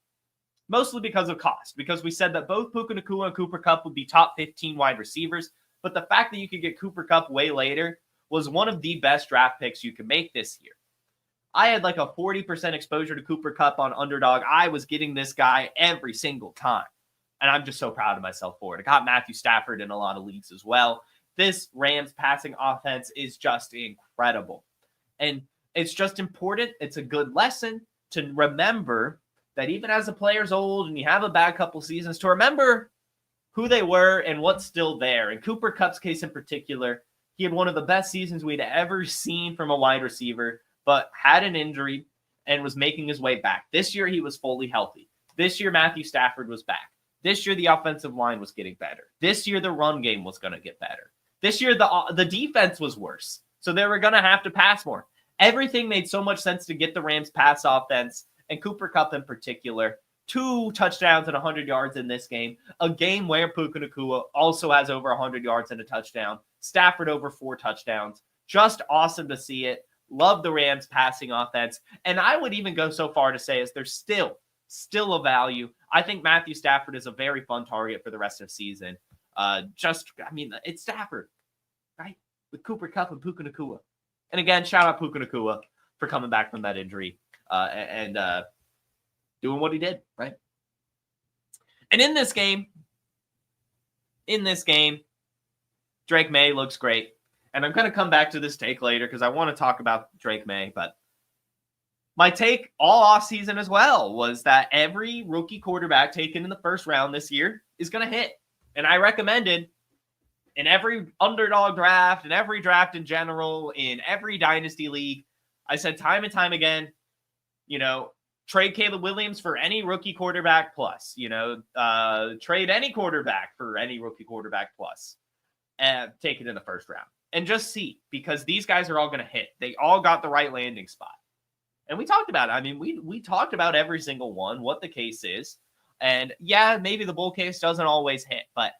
[SPEAKER 1] mostly because of cost, because we said that both Puka Nacua and Cooper Kupp would be top 15 wide receivers. But the fact that you could get Cooper Kupp way later was one of the best draft picks you could make this year. I had like a 40% exposure to Cooper Kupp on Underdog. I was getting this guy every single time. And I'm just so proud of myself for it. I got Matthew Stafford in a lot of leagues as well. This Rams passing offense is just incredible. And it's just important. It's a good lesson to remember that even as a player's old and you have a bad couple seasons, to remember who they were and what's still there. In Cooper Kupp's case in particular, he had one of the best seasons we'd ever seen from a wide receiver, but had an injury and was making his way back. This year, he was fully healthy. This year, Matthew Stafford was back. This year, the offensive line was getting better. This year, the run game was going to get better. This year, the defense was worse. So they were going to have to pass more. Everything made so much sense to get the Rams pass offense, and Cooper Kupp in particular. 2 touchdowns and 100 yards in this game. A game where Puka Nacua also has over 100 yards and a touchdown. Stafford over 4 touchdowns. Just awesome to see it. Love the Rams passing offense. And I would even go so far to say is there's still a value. I think Matthew Stafford is a very fun target for the rest of the season. It's Stafford, right? With Cooper Kupp and Puka Nacua. And again, shout out Puka Nacua for coming back from that injury and doing what he did, right? And in this game, Drake May looks great. And I'm going to come back to this take later because I want to talk about Drake May. But my take all offseason as well was that every rookie quarterback taken in the first round this year is going to hit. And I recommended in every underdog draft, in every draft in general, in every dynasty league, I said time and time again, trade Caleb Williams for any rookie quarterback plus, trade any quarterback for any rookie quarterback plus, and take it in the first round. And just see, because these guys are all going to hit. They all got the right landing spot. And we talked about it. I mean, we talked about every single one, what the case is. And yeah, maybe the bull case doesn't always hit. But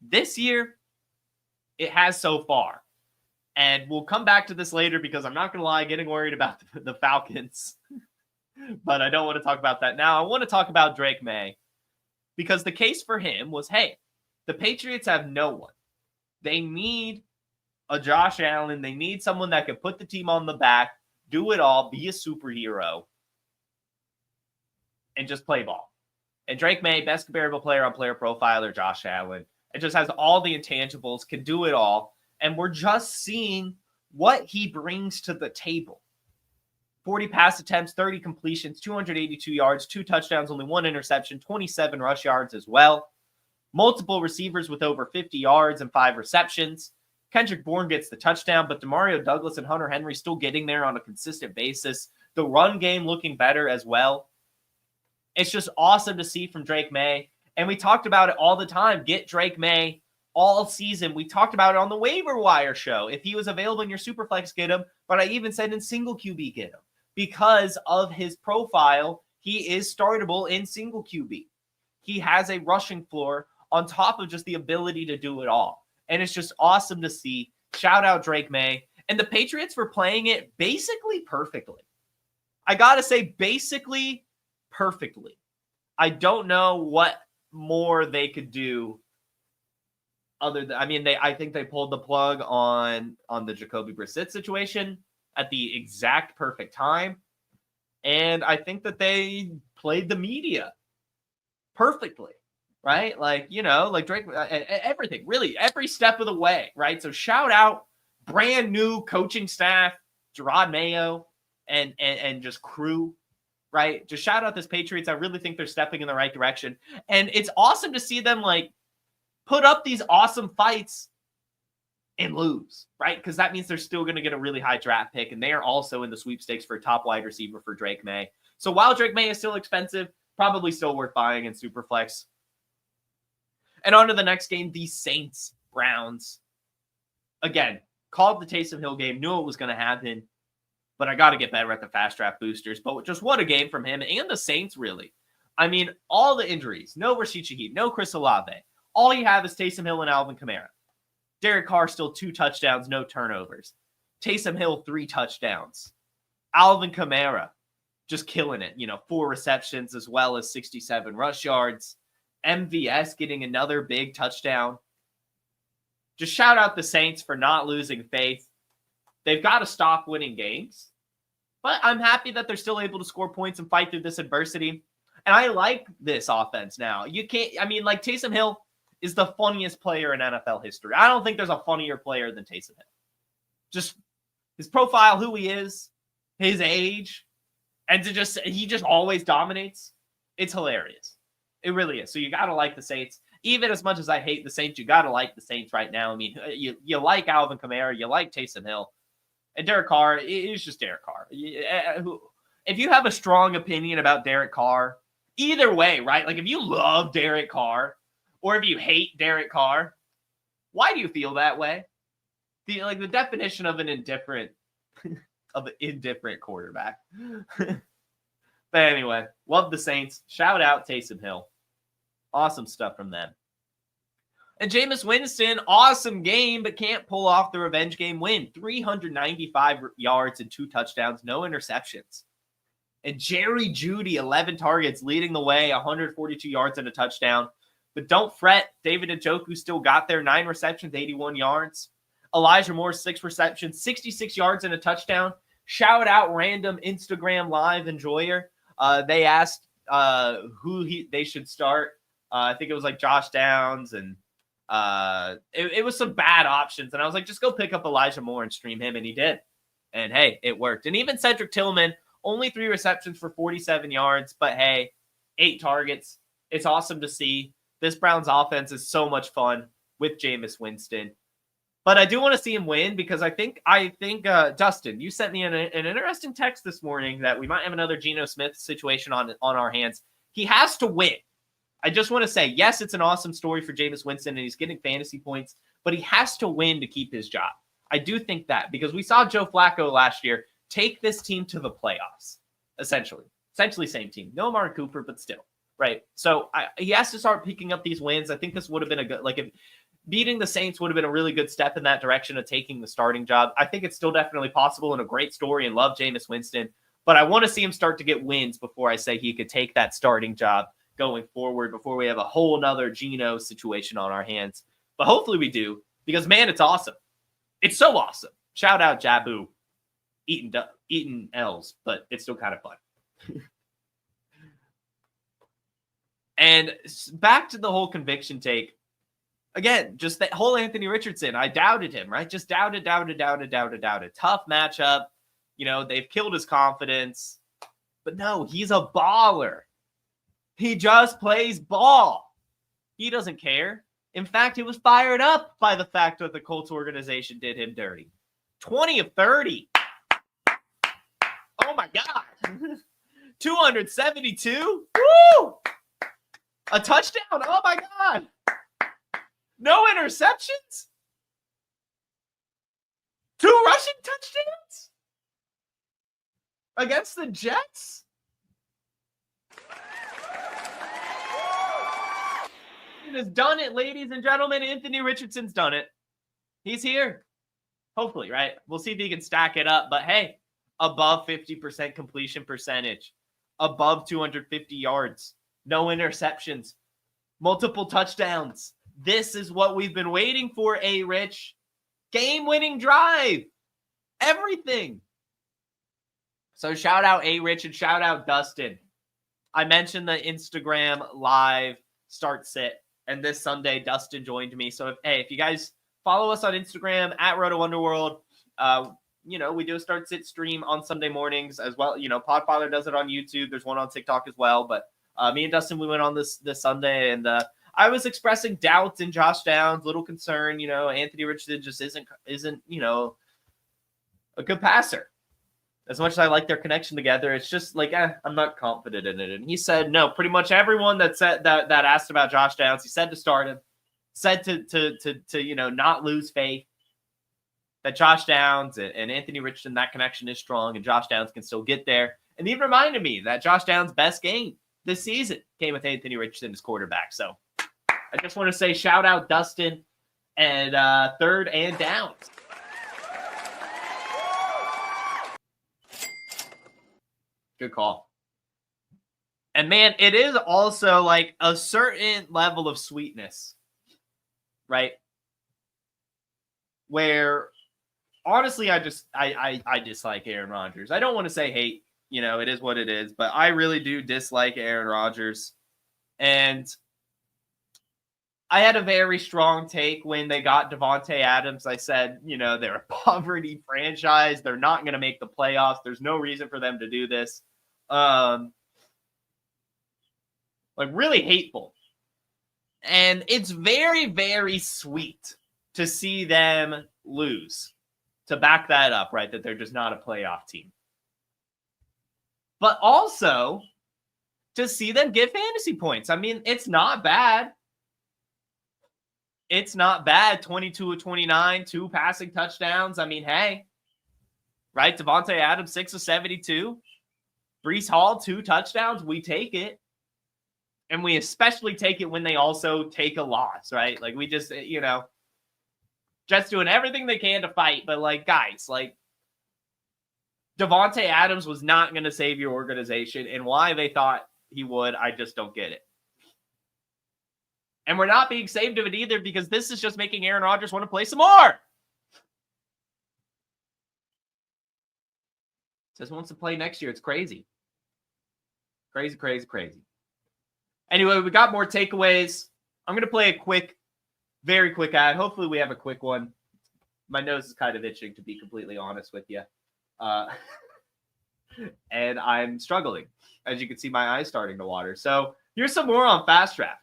[SPEAKER 1] this year, it has so far. And we'll come back to this later because I'm not going to lie, getting worried about the Falcons. But I don't want to talk about that now. I want to talk about Drake May because the case for him was, hey, the Patriots have no one. They need a Josh Allen. They need someone that can put the team on the back, do it all, be a superhero, and just play ball. And Drake May, best comparable player on PlayerProfiler, Josh Allen. It just has all the intangibles, can do it all. And we're just seeing what he brings to the table. 40 pass attempts, 30 completions, 282 yards, 2 touchdowns, only 1 interception, 27 rush yards as well. Multiple receivers with over 50 yards and 5 receptions. Kendrick Bourne gets the touchdown, but Demario Douglas and Hunter Henry still getting there on a consistent basis. The run game looking better as well. It's just awesome to see from Drake May. And we talked about it all the time. Get Drake May all season. We talked about it on the waiver wire show. If he was available in your Superflex, get him. But I even said in single QB, get him. Because of his profile, he is startable in single QB. He has a rushing floor on top of just the ability to do it all. And it's just awesome to see. Shout out Drake May. And the Patriots were playing it basically perfectly. I got to say, basically perfectly. I don't know what more they could do I think they pulled the plug on the Jacoby Brissett situation at the exact perfect time. And I think that they played the media perfectly, right? Like, like Drake, everything, really, every step of the way, right? So shout out brand new coaching staff, Gerard Mayo and just crew, right? Just shout out this Patriots. I really think they're stepping in the right direction. And it's awesome to see them like put up these awesome fights and lose, right? Because that means they're still going to get a really high draft pick, and they are also in the sweepstakes for a top wide receiver for Drake May. So while Drake May is still expensive, probably still worth buying in Superflex. And on to the next game, the Saints-Browns. Again, called the Taysom Hill game, knew it was going to happen, but I got to get better at the fast draft boosters. But just what a game from him and the Saints, really. I mean, all the injuries, no Rashid Shaheed, no Chris Olave. All you have is Taysom Hill and Alvin Kamara. Derek Carr still 2 touchdowns, no turnovers. Taysom Hill 3 touchdowns. Alvin Kamara just killing it. 4 receptions as well as 67 rush yards. MVS getting another big touchdown. Just shout out the Saints for not losing faith. They've got to stop winning games. But I'm happy that they're still able to score points and fight through this adversity. And I like this offense now. Taysom Hill is the funniest player in NFL history. I don't think there's a funnier player than Taysom Hill. Just his profile, who he is, his age, and he just always dominates. It's hilarious. It really is. So you got to like the Saints. Even as much as I hate the Saints, you got to like the Saints right now. I mean, you like Alvin Kamara, you like Taysom Hill, and Derek Carr is just Derek Carr. If you have a strong opinion about Derek Carr, either way, right? Like if you love Derek Carr, or if you hate Derek Carr, why do you feel that way? The definition of an indifferent quarterback. But anyway, love the Saints. Shout out Taysom Hill. Awesome stuff from them. And Jameis Winston, awesome game, but can't pull off the revenge game win. 395 yards and 2 touchdowns, no interceptions. And Jerry Jeudy, 11 targets, leading the way, 142 yards and a touchdown. But don't fret, David Njoku still got there, 9 receptions, 81 yards. Elijah Moore, 6 receptions, 66 yards and a touchdown. Shout out random Instagram live enjoyer. They asked who they should start. I think it was like Josh Downs, and it was some bad options. And I was like, just go pick up Elijah Moore and stream him, and he did. And hey, it worked. And even Cedric Tillman, only 3 receptions for 47 yards, but hey, 8 targets. It's awesome to see. This Browns offense is so much fun with Jameis Winston. But I do want to see him win because I think Dustin, you sent me an interesting text this morning that we might have another Geno Smith situation on our hands. He has to win. I just want to say, yes, it's an awesome story for Jameis Winston, and he's getting fantasy points, but he has to win to keep his job. I do think that because we saw Joe Flacco last year take this team to the playoffs, essentially same team. No Amari Cooper, but still, right? So he has to start picking up these wins. I think this would have been a good, if beating the Saints would have been a really good step in that direction of taking the starting job. I think it's still definitely possible and a great story, and love Jameis Winston. But I want to see him start to get wins before I say he could take that starting job going forward, before we have a whole nother Geno situation on our hands. But hopefully we do, because, man, it's awesome. It's so awesome. Shout out Jabu. Eating L's, but it's still kind of fun. And back to the whole conviction take. Again, just that whole Anthony Richardson, I doubted him, right? Just doubted. Tough matchup. They've killed his confidence. But no, he's a baller. He just plays ball. He doesn't care. In fact, he was fired up by the fact that the Colts organization did him dirty. 20 of 30. Oh, my God. 272. Woo! A touchdown. Oh, my God. No interceptions? 2 rushing touchdowns? Against the Jets? He has done it, ladies and gentlemen. Anthony Richardson's done it. He's here. Hopefully, right? We'll see if he can stack it up. But hey, above 50% completion percentage, above 250 yards, no interceptions, multiple touchdowns. This is what we've been waiting for, A-Rich. Game-winning drive. Everything. So shout out A-Rich and shout out Dustin. I mentioned the Instagram live start sit, and this Sunday Dustin joined me. So if you guys follow us on Instagram at Roto Underworld, we do a start sit stream on Sunday mornings as well. PodFiler does it on YouTube. There's one on TikTok as well. But me and Dustin, we went on this Sunday, and I was expressing doubts in Josh Downs, little concern. Anthony Richardson just isn't a good passer. As much as I like their connection together, it's just like I'm not confident in it. And he said no. Pretty much everyone that said that asked about Josh Downs, he said to start him, said to not lose faith. That Josh Downs and Anthony Richardson, that connection is strong, and Josh Downs can still get there. And he reminded me that Josh Downs' best game this season came with Anthony Richardson as quarterback. So I just want to say shout out Dustin and third and downs. Good call. And man, it is also like a certain level of sweetness, right? Where honestly, I dislike Aaron Rodgers. I don't want to say hate, it is what it is, but I really do dislike Aaron Rodgers. And I had a very strong take when they got Davante Adams. I said, they're a poverty franchise. They're not going to make the playoffs. There's no reason for them to do this. Really hateful. And it's very, very sweet to see them lose, to back that up, right? That they're just not a playoff team. But also to see them get fantasy points. I mean, it's not bad. It's not bad. 22 of 29, 2 passing touchdowns. I mean, hey, right? Davante Adams, 6 of 72. Breece Hall, 2 touchdowns. We take it. And we especially take it when they also take a loss, right? Like we just, just doing everything they can to fight. But guys, Davante Adams was not going to save your organization. And why they thought he would, I just don't get it. And we're not being saved of it either because this is just making Aaron Rodgers want to play some more. Just wants to play next year. It's crazy. Crazy, crazy, crazy. Anyway, we got more takeaways. I'm going to play a very quick ad. Hopefully we have a quick one. My nose is kind of itching, to be completely honest with you. And I'm struggling. As you can see, my eyes starting to water. So here's some more on Fast Draft.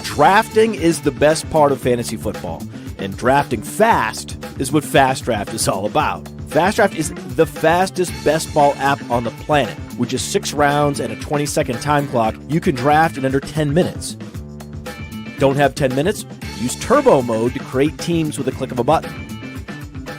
[SPEAKER 2] Drafting is the best part of fantasy football, and drafting fast is what Fast Draft is all about. Fast Draft is the fastest best ball app on the planet. With just 6 rounds and a 20-second time clock, you can draft in under 10 minutes. Don't have 10 minutes? Use Turbo Mode to create teams with a click of a button.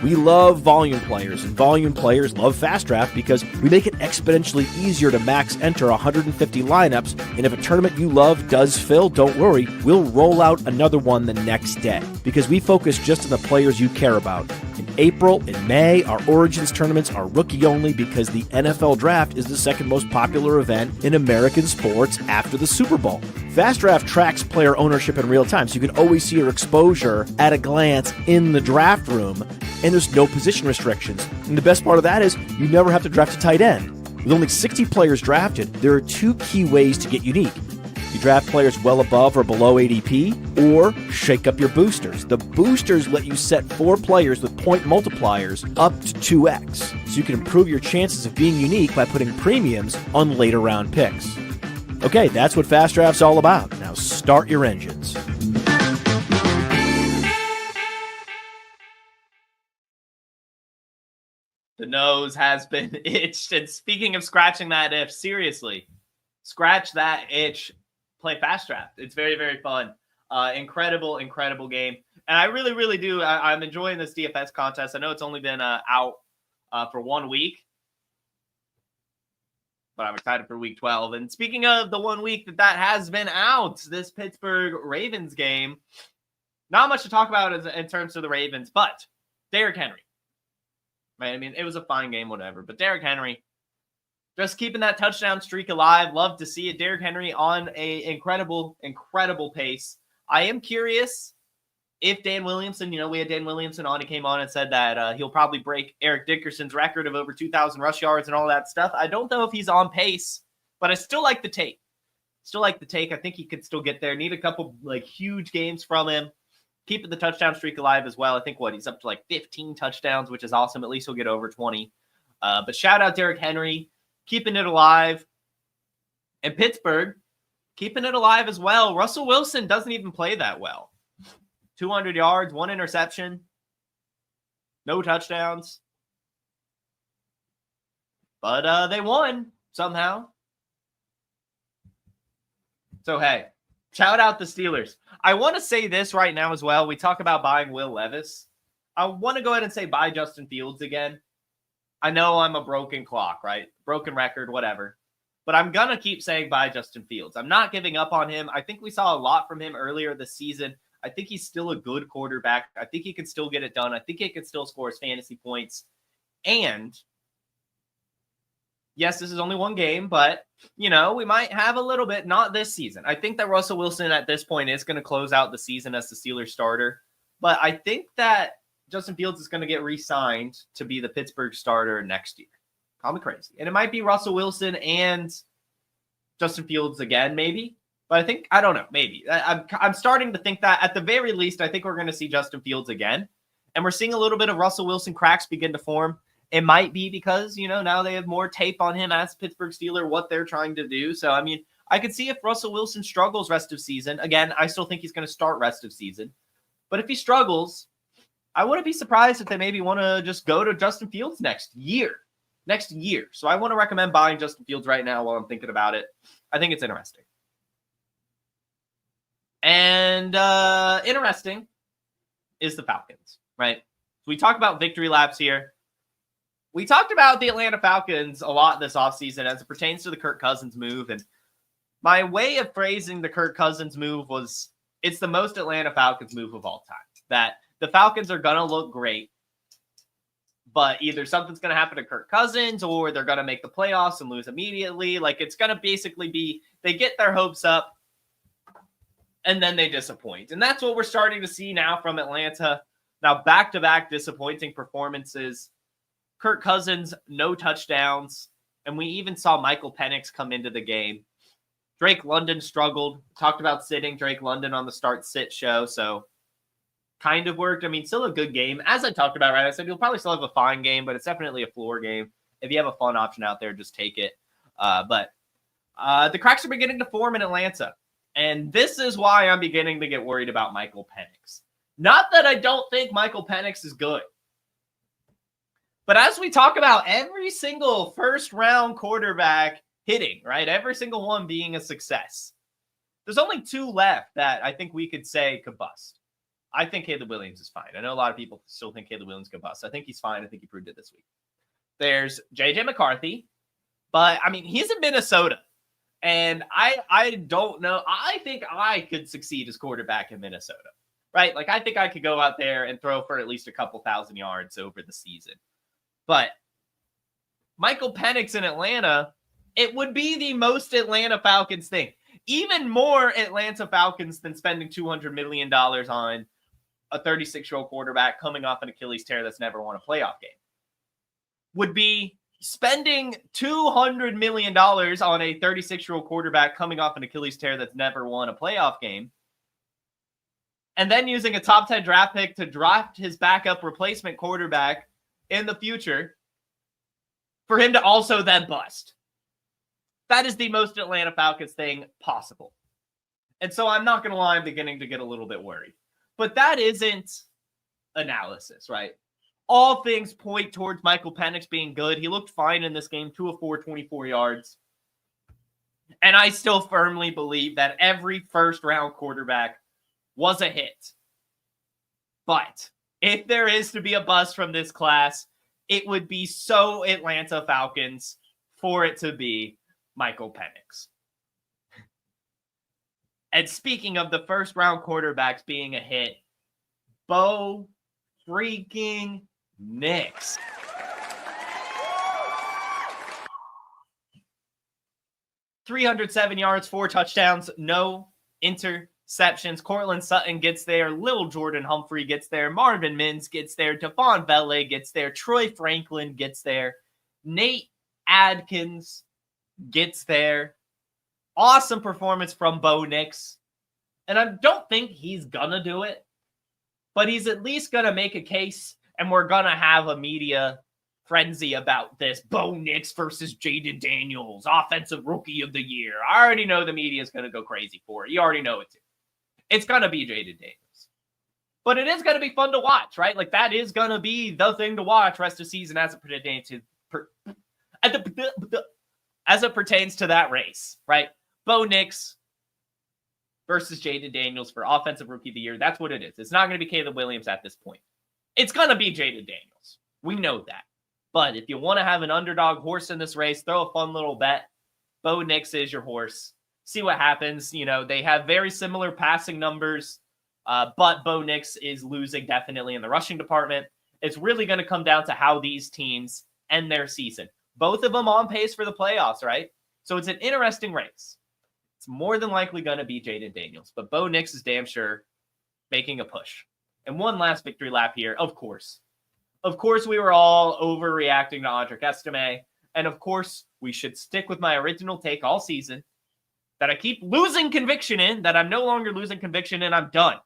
[SPEAKER 2] We love volume players, and volume players love Fast Draft because we make it exponentially easier to max enter 150 lineups, and if a tournament you love does fill, don't worry, we'll roll out another one the next day because we focus just on the players you care about. In April and May, our Origins tournaments are rookie only because the NFL Draft is the second most popular event in American sports after the Super Bowl. Fast Draft tracks player ownership in real time, so you can always see your exposure at a glance in the draft room, and there's no position restrictions. And the best part of that is you never have to draft a tight end. With only 60 players drafted, there are 2 key ways to get unique. You draft players well above or below ADP, or shake up your boosters. The boosters let you set 4 players with point multipliers up to 2x, so you can improve your chances of being unique by putting premiums on later round picks. Okay, that's what Fast Draft's all about. Now start your engines.
[SPEAKER 1] The nose has been itched. And speaking of scratching that itch, seriously, scratch that itch. Play Fast Draft. It's very, very fun. Incredible, incredible game. And I really, really do. I'm enjoying this DFS contest. I know it's only been out for 1 week, but I'm excited for week 12. And speaking of the 1 week that has been out, this Pittsburgh Ravens game, not much to talk about in terms of the Ravens, but Derrick Henry. Right? I mean, it was a fine game, whatever. But Derrick Henry, just keeping that touchdown streak alive. Love to see it. Derrick Henry on a incredible, incredible pace. I am curious if Dan Williamson, we had Dan Williamson on, he came on and said that he'll probably break Eric Dickerson's record of over 2,000 rush yards and all that stuff. I don't know if he's on pace, but I still like the take. I think he could still get there. Need a couple huge games from him. Keeping the touchdown streak alive as well. I think he's up to 15 touchdowns, which is awesome. At least he'll get over 20. But shout out Derrick Henry, keeping it alive. And Pittsburgh, keeping it alive as well. Russell Wilson doesn't even play that well. 200 yards, 1 interception, no touchdowns. But they won somehow. So, hey, shout out the Steelers. I want to say this right now as well. We talk about buying Will Levis. I want to go ahead and say buy Justin Fields again. I know I'm a broken clock, right? Broken record, whatever. But I'm going to keep saying buy Justin Fields. I'm not giving up on him. I think we saw a lot from him earlier this season. I think he's still a good quarterback. I think he can still get it done. I think he can still score his fantasy points. And yes, this is only one game, but, we might have a little bit, not this season. I think that Russell Wilson at this point is going to close out the season as the Steelers starter. But I think that Justin Fields is going to get re-signed to be the Pittsburgh starter next year. Call me crazy. And it might be Russell Wilson and Justin Fields again, maybe. But I don't know, maybe. I'm starting to think that at the very least, I think we're going to see Justin Fields again. And we're seeing a little bit of Russell Wilson cracks begin to form. It might be because, now they have more tape on him as Pittsburgh Steeler, what they're trying to do. So, I could see if Russell Wilson struggles rest of season. Again, I still think he's going to start rest of season. But if he struggles, I wouldn't be surprised if they maybe want to just go to Justin Fields next year. So I want to recommend buying Justin Fields right now while I'm thinking about it. I think it's interesting. And interesting is the Falcons, right? So we talk about victory laps here. We talked about the Atlanta Falcons a lot this offseason as it pertains to the Kirk Cousins move. And my way of phrasing the Kirk Cousins move was, it's the most Atlanta Falcons move of all time. That the Falcons are going to look great, but either something's going to happen to Kirk Cousins or they're going to make the playoffs and lose immediately. It's going to basically be, they get their hopes up and then they disappoint. And that's what we're starting to see now from Atlanta. Now, back-to-back disappointing performances. Kirk Cousins, no touchdowns. And we even saw Michael Penix come into the game. Drake London struggled. Talked about sitting Drake London on the start-sit show. So, kind of worked. Still a good game. As I talked about, right? I said you'll probably still have a fine game, but it's definitely a floor game. If you have a fun option out there, just take it. But the cracks are beginning to form in Atlanta. And this is why I'm beginning to get worried about Michael Penix. Not that I don't think Michael Penix is good. But as we talk about every single first-round quarterback hitting, right? Every single one being a success. There's only 2 left that I think we could say could bust. I think Caleb Williams is fine. I know a lot of people still think Caleb Williams could bust. I think he's fine. I think he proved it this week. There's J.J. McCarthy, but, he's in Minnesota. And I don't know. I think I could succeed as quarterback in Minnesota, right? I think I could go out there and throw for at least a couple thousand yards over the season. But Michael Penix in Atlanta, it would be the most Atlanta Falcons thing. Even more Atlanta Falcons than spending $200 million on a 36-year-old quarterback coming off an Achilles tear that's never won a playoff game. Would be spending $200 million on a 36-year-old quarterback coming off an Achilles tear that's never won a playoff game. And then using a top 10 draft pick to draft his backup replacement quarterback in the future for him to also then bust. That is the most Atlanta Falcons thing possible. And so I'm not going to lie, I'm beginning to get a little bit worried. But that isn't analysis, right? All things point towards Michael Penix being good. He looked fine in this game, 2 of 4, 24 yards. And I still firmly believe that every first-round quarterback was a hit. But if there is to be a bust from this class, it would be so Atlanta Falcons for it to be Michael Penix. And speaking of the first-round quarterbacks being a hit, Bo freaking Nix. .307 yards, 4 touchdowns, no interceptions. receptions. Cortland Sutton gets there. Lil Jordan Humphrey gets there. Marvin Mims gets there. Devon Vele gets there. Troy Franklin gets there. Nate Adkins gets there. Awesome performance from Bo Nix. And I don't think he's going to do it, but he's at least going to make a case, and we're going to have a media frenzy about this. Bo Nix versus Jaden Daniels, offensive rookie of the year. I already know the media is going to go crazy for it. You already know it too. It's going to be Jaden Daniels. But it is going to be fun to watch, right? Like, that is going to be the thing to watch rest of the season as it pertains to that race, right? Bo Nix versus Jaden Daniels for offensive rookie of the year. That's what it is. It's not going to be Caleb Williams at this point. It's going to be Jaden Daniels. We know that. But if you want to have an underdog horse in this race, throw a fun little bet. Bo Nix is your horse. See what happens. You know, they have very similar passing numbers, but Bo Nix is losing definitely in the rushing department. It's really going to come down to how these teams end their season. Both of them on pace for the playoffs, right? So it's an interesting race. It's more than likely going to be Jaden Daniels, but Bo Nix is damn sure making a push. And one last victory lap here, of course. Of course, we were all overreacting to Audric Estime, and of course, we should stick with my original take all season that I keep losing conviction in, that I'm no longer losing conviction in. I'm done.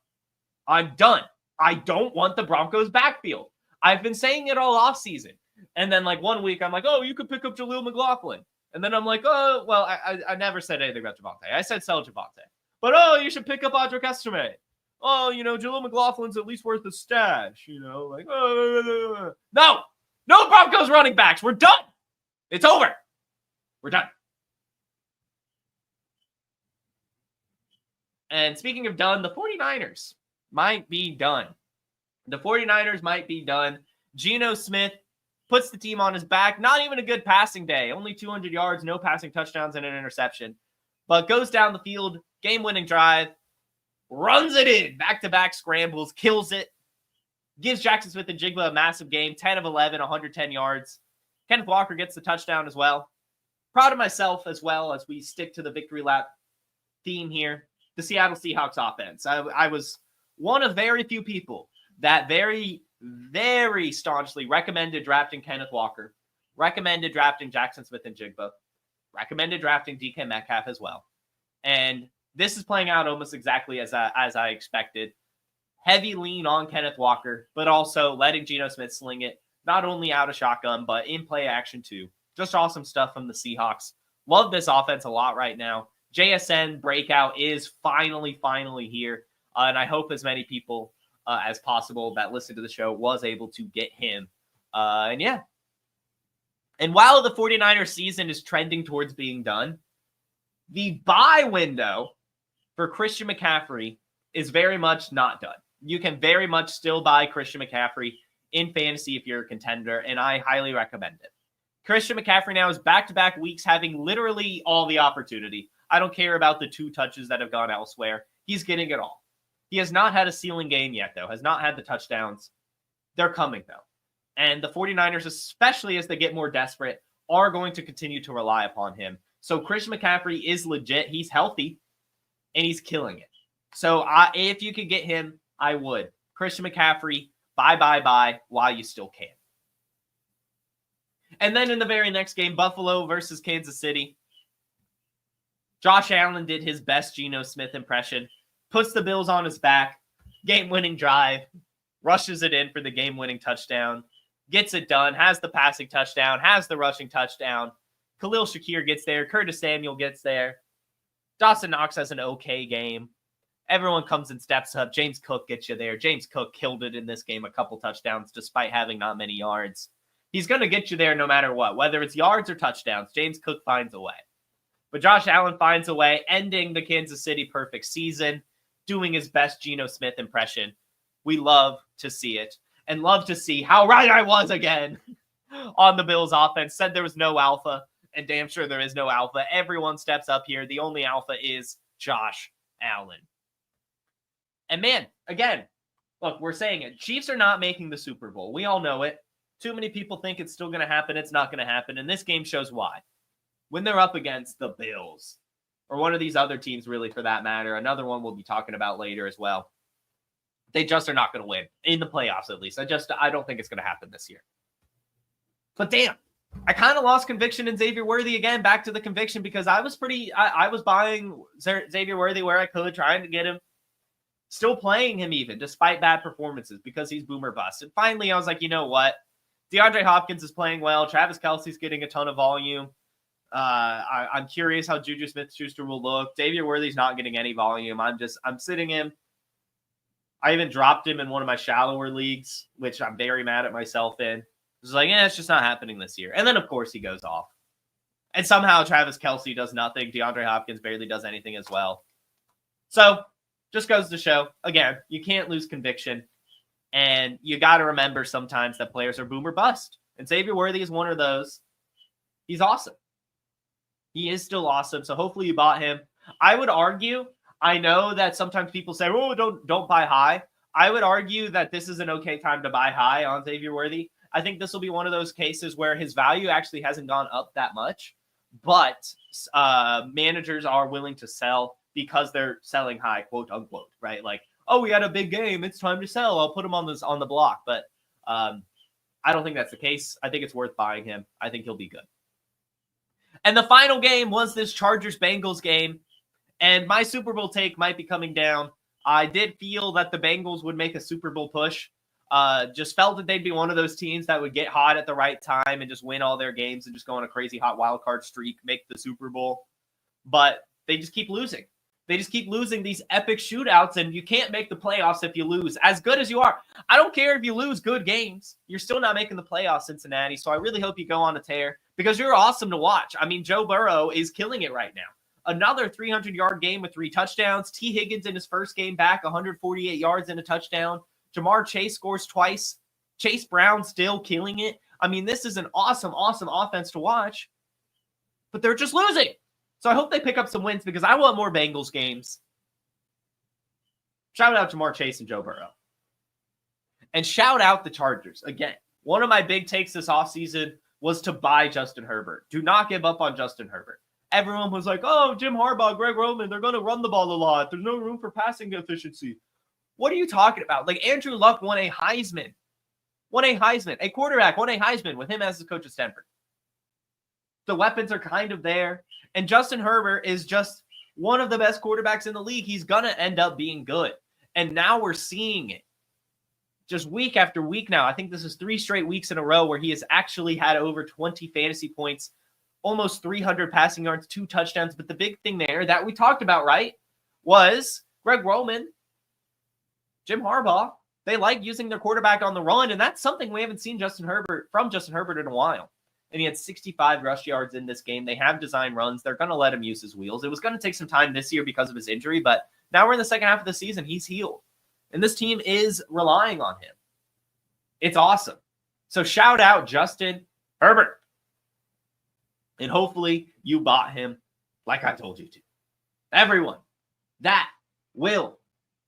[SPEAKER 1] I'm done. I don't want the Broncos backfield. I've been saying it all off season. And then like 1 week, I'm like, oh, you could pick up Jaleel McLaughlin. And then I'm like, oh, well, I never said anything about Javonte. I said sell Javonte. But, oh, you should pick up Audric Estime. Oh, you know, Jaleel McLaughlin's at least worth a stash, you know. Like, no. No Broncos running backs. We're done. It's over. We're done. And speaking of done, the 49ers might be done. The 49ers might be done. Geno Smith puts the team on his back. Not even a good passing day. Only 200 yards, no passing touchdowns, and an interception. But goes down the field, game-winning drive, runs it in, back-to-back scrambles, kills it, gives Jackson Smith-Njigba a massive game, 10 of 11, 110 yards. Kenneth Walker gets the touchdown as well. Proud of myself as well as we stick to the victory lap theme here. The Seattle Seahawks offense. I was one of very few people that very, very staunchly recommended drafting Kenneth Walker, recommended drafting Jackson Smith-Njigba, recommended drafting DK Metcalf as well. And this is playing out almost exactly as I expected. Heavy lean on Kenneth Walker, but also letting Geno Smith sling it, not only out of shotgun, but in play action too. Just awesome stuff from the Seahawks. Love this offense a lot right now. JSN breakout is finally here. And I hope as many people as possible that listen to the show was able to get him. And yeah. And while the 49ers season is trending towards being done, the buy window for Christian McCaffrey is very much not done. You can very much still buy Christian McCaffrey in fantasy if you're a contender, and I highly recommend it. Christian McCaffrey now is back-to-back weeks having literally all the opportunity. I don't care about the 2 touches that have gone elsewhere. He's getting it all. He has not had a ceiling game yet, though. Has not had the touchdowns. They're coming, though. And the 49ers, especially as they get more desperate, are going to continue to rely upon him. So Christian McCaffrey is legit. He's healthy, and he's killing it. So if you could get him, I would. Christian McCaffrey, buy while you still can. And then in the very next game, Buffalo versus Kansas City. Josh Allen did his best Geno Smith impression, puts the Bills on his back, game-winning drive, rushes it in for the game-winning touchdown, gets it done, has the passing touchdown, has the rushing touchdown. Khalil Shakir gets there, Curtis Samuel gets there. Dawson Knox has an okay game. Everyone comes and steps up. James Cook gets you there. James Cook killed it in this game, a couple touchdowns, despite having not many yards. He's going to get you there no matter what, whether it's yards or touchdowns. James Cook finds a way. But Josh Allen finds a way, ending the Kansas City perfect season, doing his best Geno Smith impression. We love to see it, and love to see how right I was again on the Bills offense. Said there was no alpha, and damn sure there is no alpha. Everyone steps up here. The only alpha is Josh Allen. And man, again, look, we're saying it. Chiefs are not making the Super Bowl. We all know it. Too many people think it's still going to happen. It's not going to happen. And this game shows why. When they're up against the Bills, or one of these other teams, really, for that matter, another one we'll be talking about later as well, they just are not going to win in the playoffs, at least. I don't think it's going to happen this year. But damn, I kind of lost conviction in Xavier Worthy again, back to the conviction, because I was buying Xavier Worthy where I could, trying to get him, still playing him even, despite bad performances, because he's boomer bust. And finally, I was like, you know what? DeAndre Hopkins is playing well. Travis Kelce's getting a ton of volume. I'm curious how Juju Smith-Schuster will look. Xavier Worthy's not getting any volume. I'm sitting him. I even dropped him in one of my shallower leagues, which I'm very mad at myself in. It's like, it's just not happening this year. And then, of course, he goes off. And somehow Travis Kelce does nothing. DeAndre Hopkins barely does anything as well. So, just goes to show, again, you can't lose conviction. And you got to remember sometimes that players are boom or bust. And Xavier Worthy is one of those. He's awesome. He is still awesome. So hopefully you bought him. I would argue, I know that sometimes people say, oh, don't buy high. I would argue that this is an okay time to buy high on Xavier Worthy. I think this will be one of those cases where his value actually hasn't gone up that much, but managers are willing to sell because they're selling high, quote unquote, right? Like, oh, we had a big game, it's time to sell. I'll put him on the block. But I don't think that's the case. I think it's worth buying him. I think he'll be good. And the final game was this Chargers-Bengals game. And my Super Bowl take might be coming down. I did feel that the Bengals would make a Super Bowl push. Just felt that they'd be one of those teams that would get hot at the right time and just win all their games and just go on a crazy hot wild card streak, make the Super Bowl. But they just keep losing. They just keep losing these epic shootouts, and you can't make the playoffs if you lose. As good as you are, I don't care if you lose good games. You're still not making the playoffs, Cincinnati. So I really hope you go on a tear because you're awesome to watch. I mean, Joe Burrow is killing it right now. Another 300-yard game with 3 touchdowns. T. Higgins in his first game back, 148 yards and a touchdown. Jamar Chase scores twice. Chase Brown still killing it. I mean, this is an awesome, awesome offense to watch. But they're just losing. So I hope they pick up some wins because I want more Bengals games. Shout out to Jamar Chase and Joe Burrow. And shout out the Chargers. Again, one of my big takes this offseason was to buy Justin Herbert. Do not give up on Justin Herbert. Everyone was like, oh, Jim Harbaugh, Greg Roman, they're going to run the ball a lot. There's no room for passing efficiency. What are you talking about? Like, Andrew Luck won a Heisman. A quarterback won a Heisman with him as the coach of Stanford. The weapons are kind of there. And Justin Herbert is just one of the best quarterbacks in the league. He's going to end up being good. And now we're seeing it. Just week after week now. I think this is 3 straight weeks in a row where he has actually had over 20 fantasy points, almost 300 passing yards, 2 touchdowns. But the big thing there that we talked about, right, was Greg Roman, Jim Harbaugh. They like using their quarterback on the run, and that's something we haven't seen Justin Herbert in a while. And he had 65 rush yards in this game. They have designed runs. They're going to let him use his wheels. It was going to take some time this year because of his injury, but now we're in the second half of the season. He's healed. And this team is relying on him. It's awesome. So shout out Justin Herbert. And hopefully you bought him like I told you to. Everyone, that will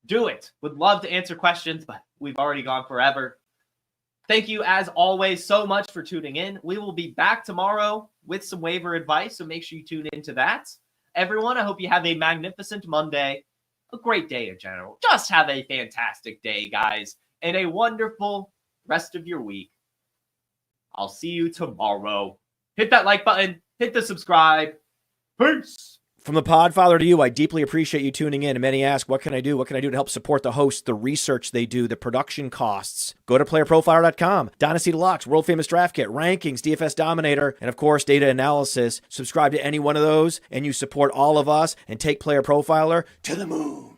[SPEAKER 1] do it. Would love to answer questions, but we've already gone forever. Thank you, as always, so much for tuning in. We will be back tomorrow with some waiver advice, so make sure you tune into that. Everyone, I hope you have a magnificent Monday, a great day in general. Just have a fantastic day, guys, and a wonderful rest of your week. I'll see you tomorrow. Hit that like button. Hit the subscribe. Peace.
[SPEAKER 2] From the Podfather to you, I deeply appreciate you tuning in. And many ask, what can I do? What can I do to help support the hosts, the research they do, the production costs? Go to PlayerProfiler.com, Dynasty Deluxe, World Famous Draft Kit, Rankings, DFS Dominator, and of course, Data Analysis. Subscribe to any one of those, and you support all of us and take Player Profiler to the moon.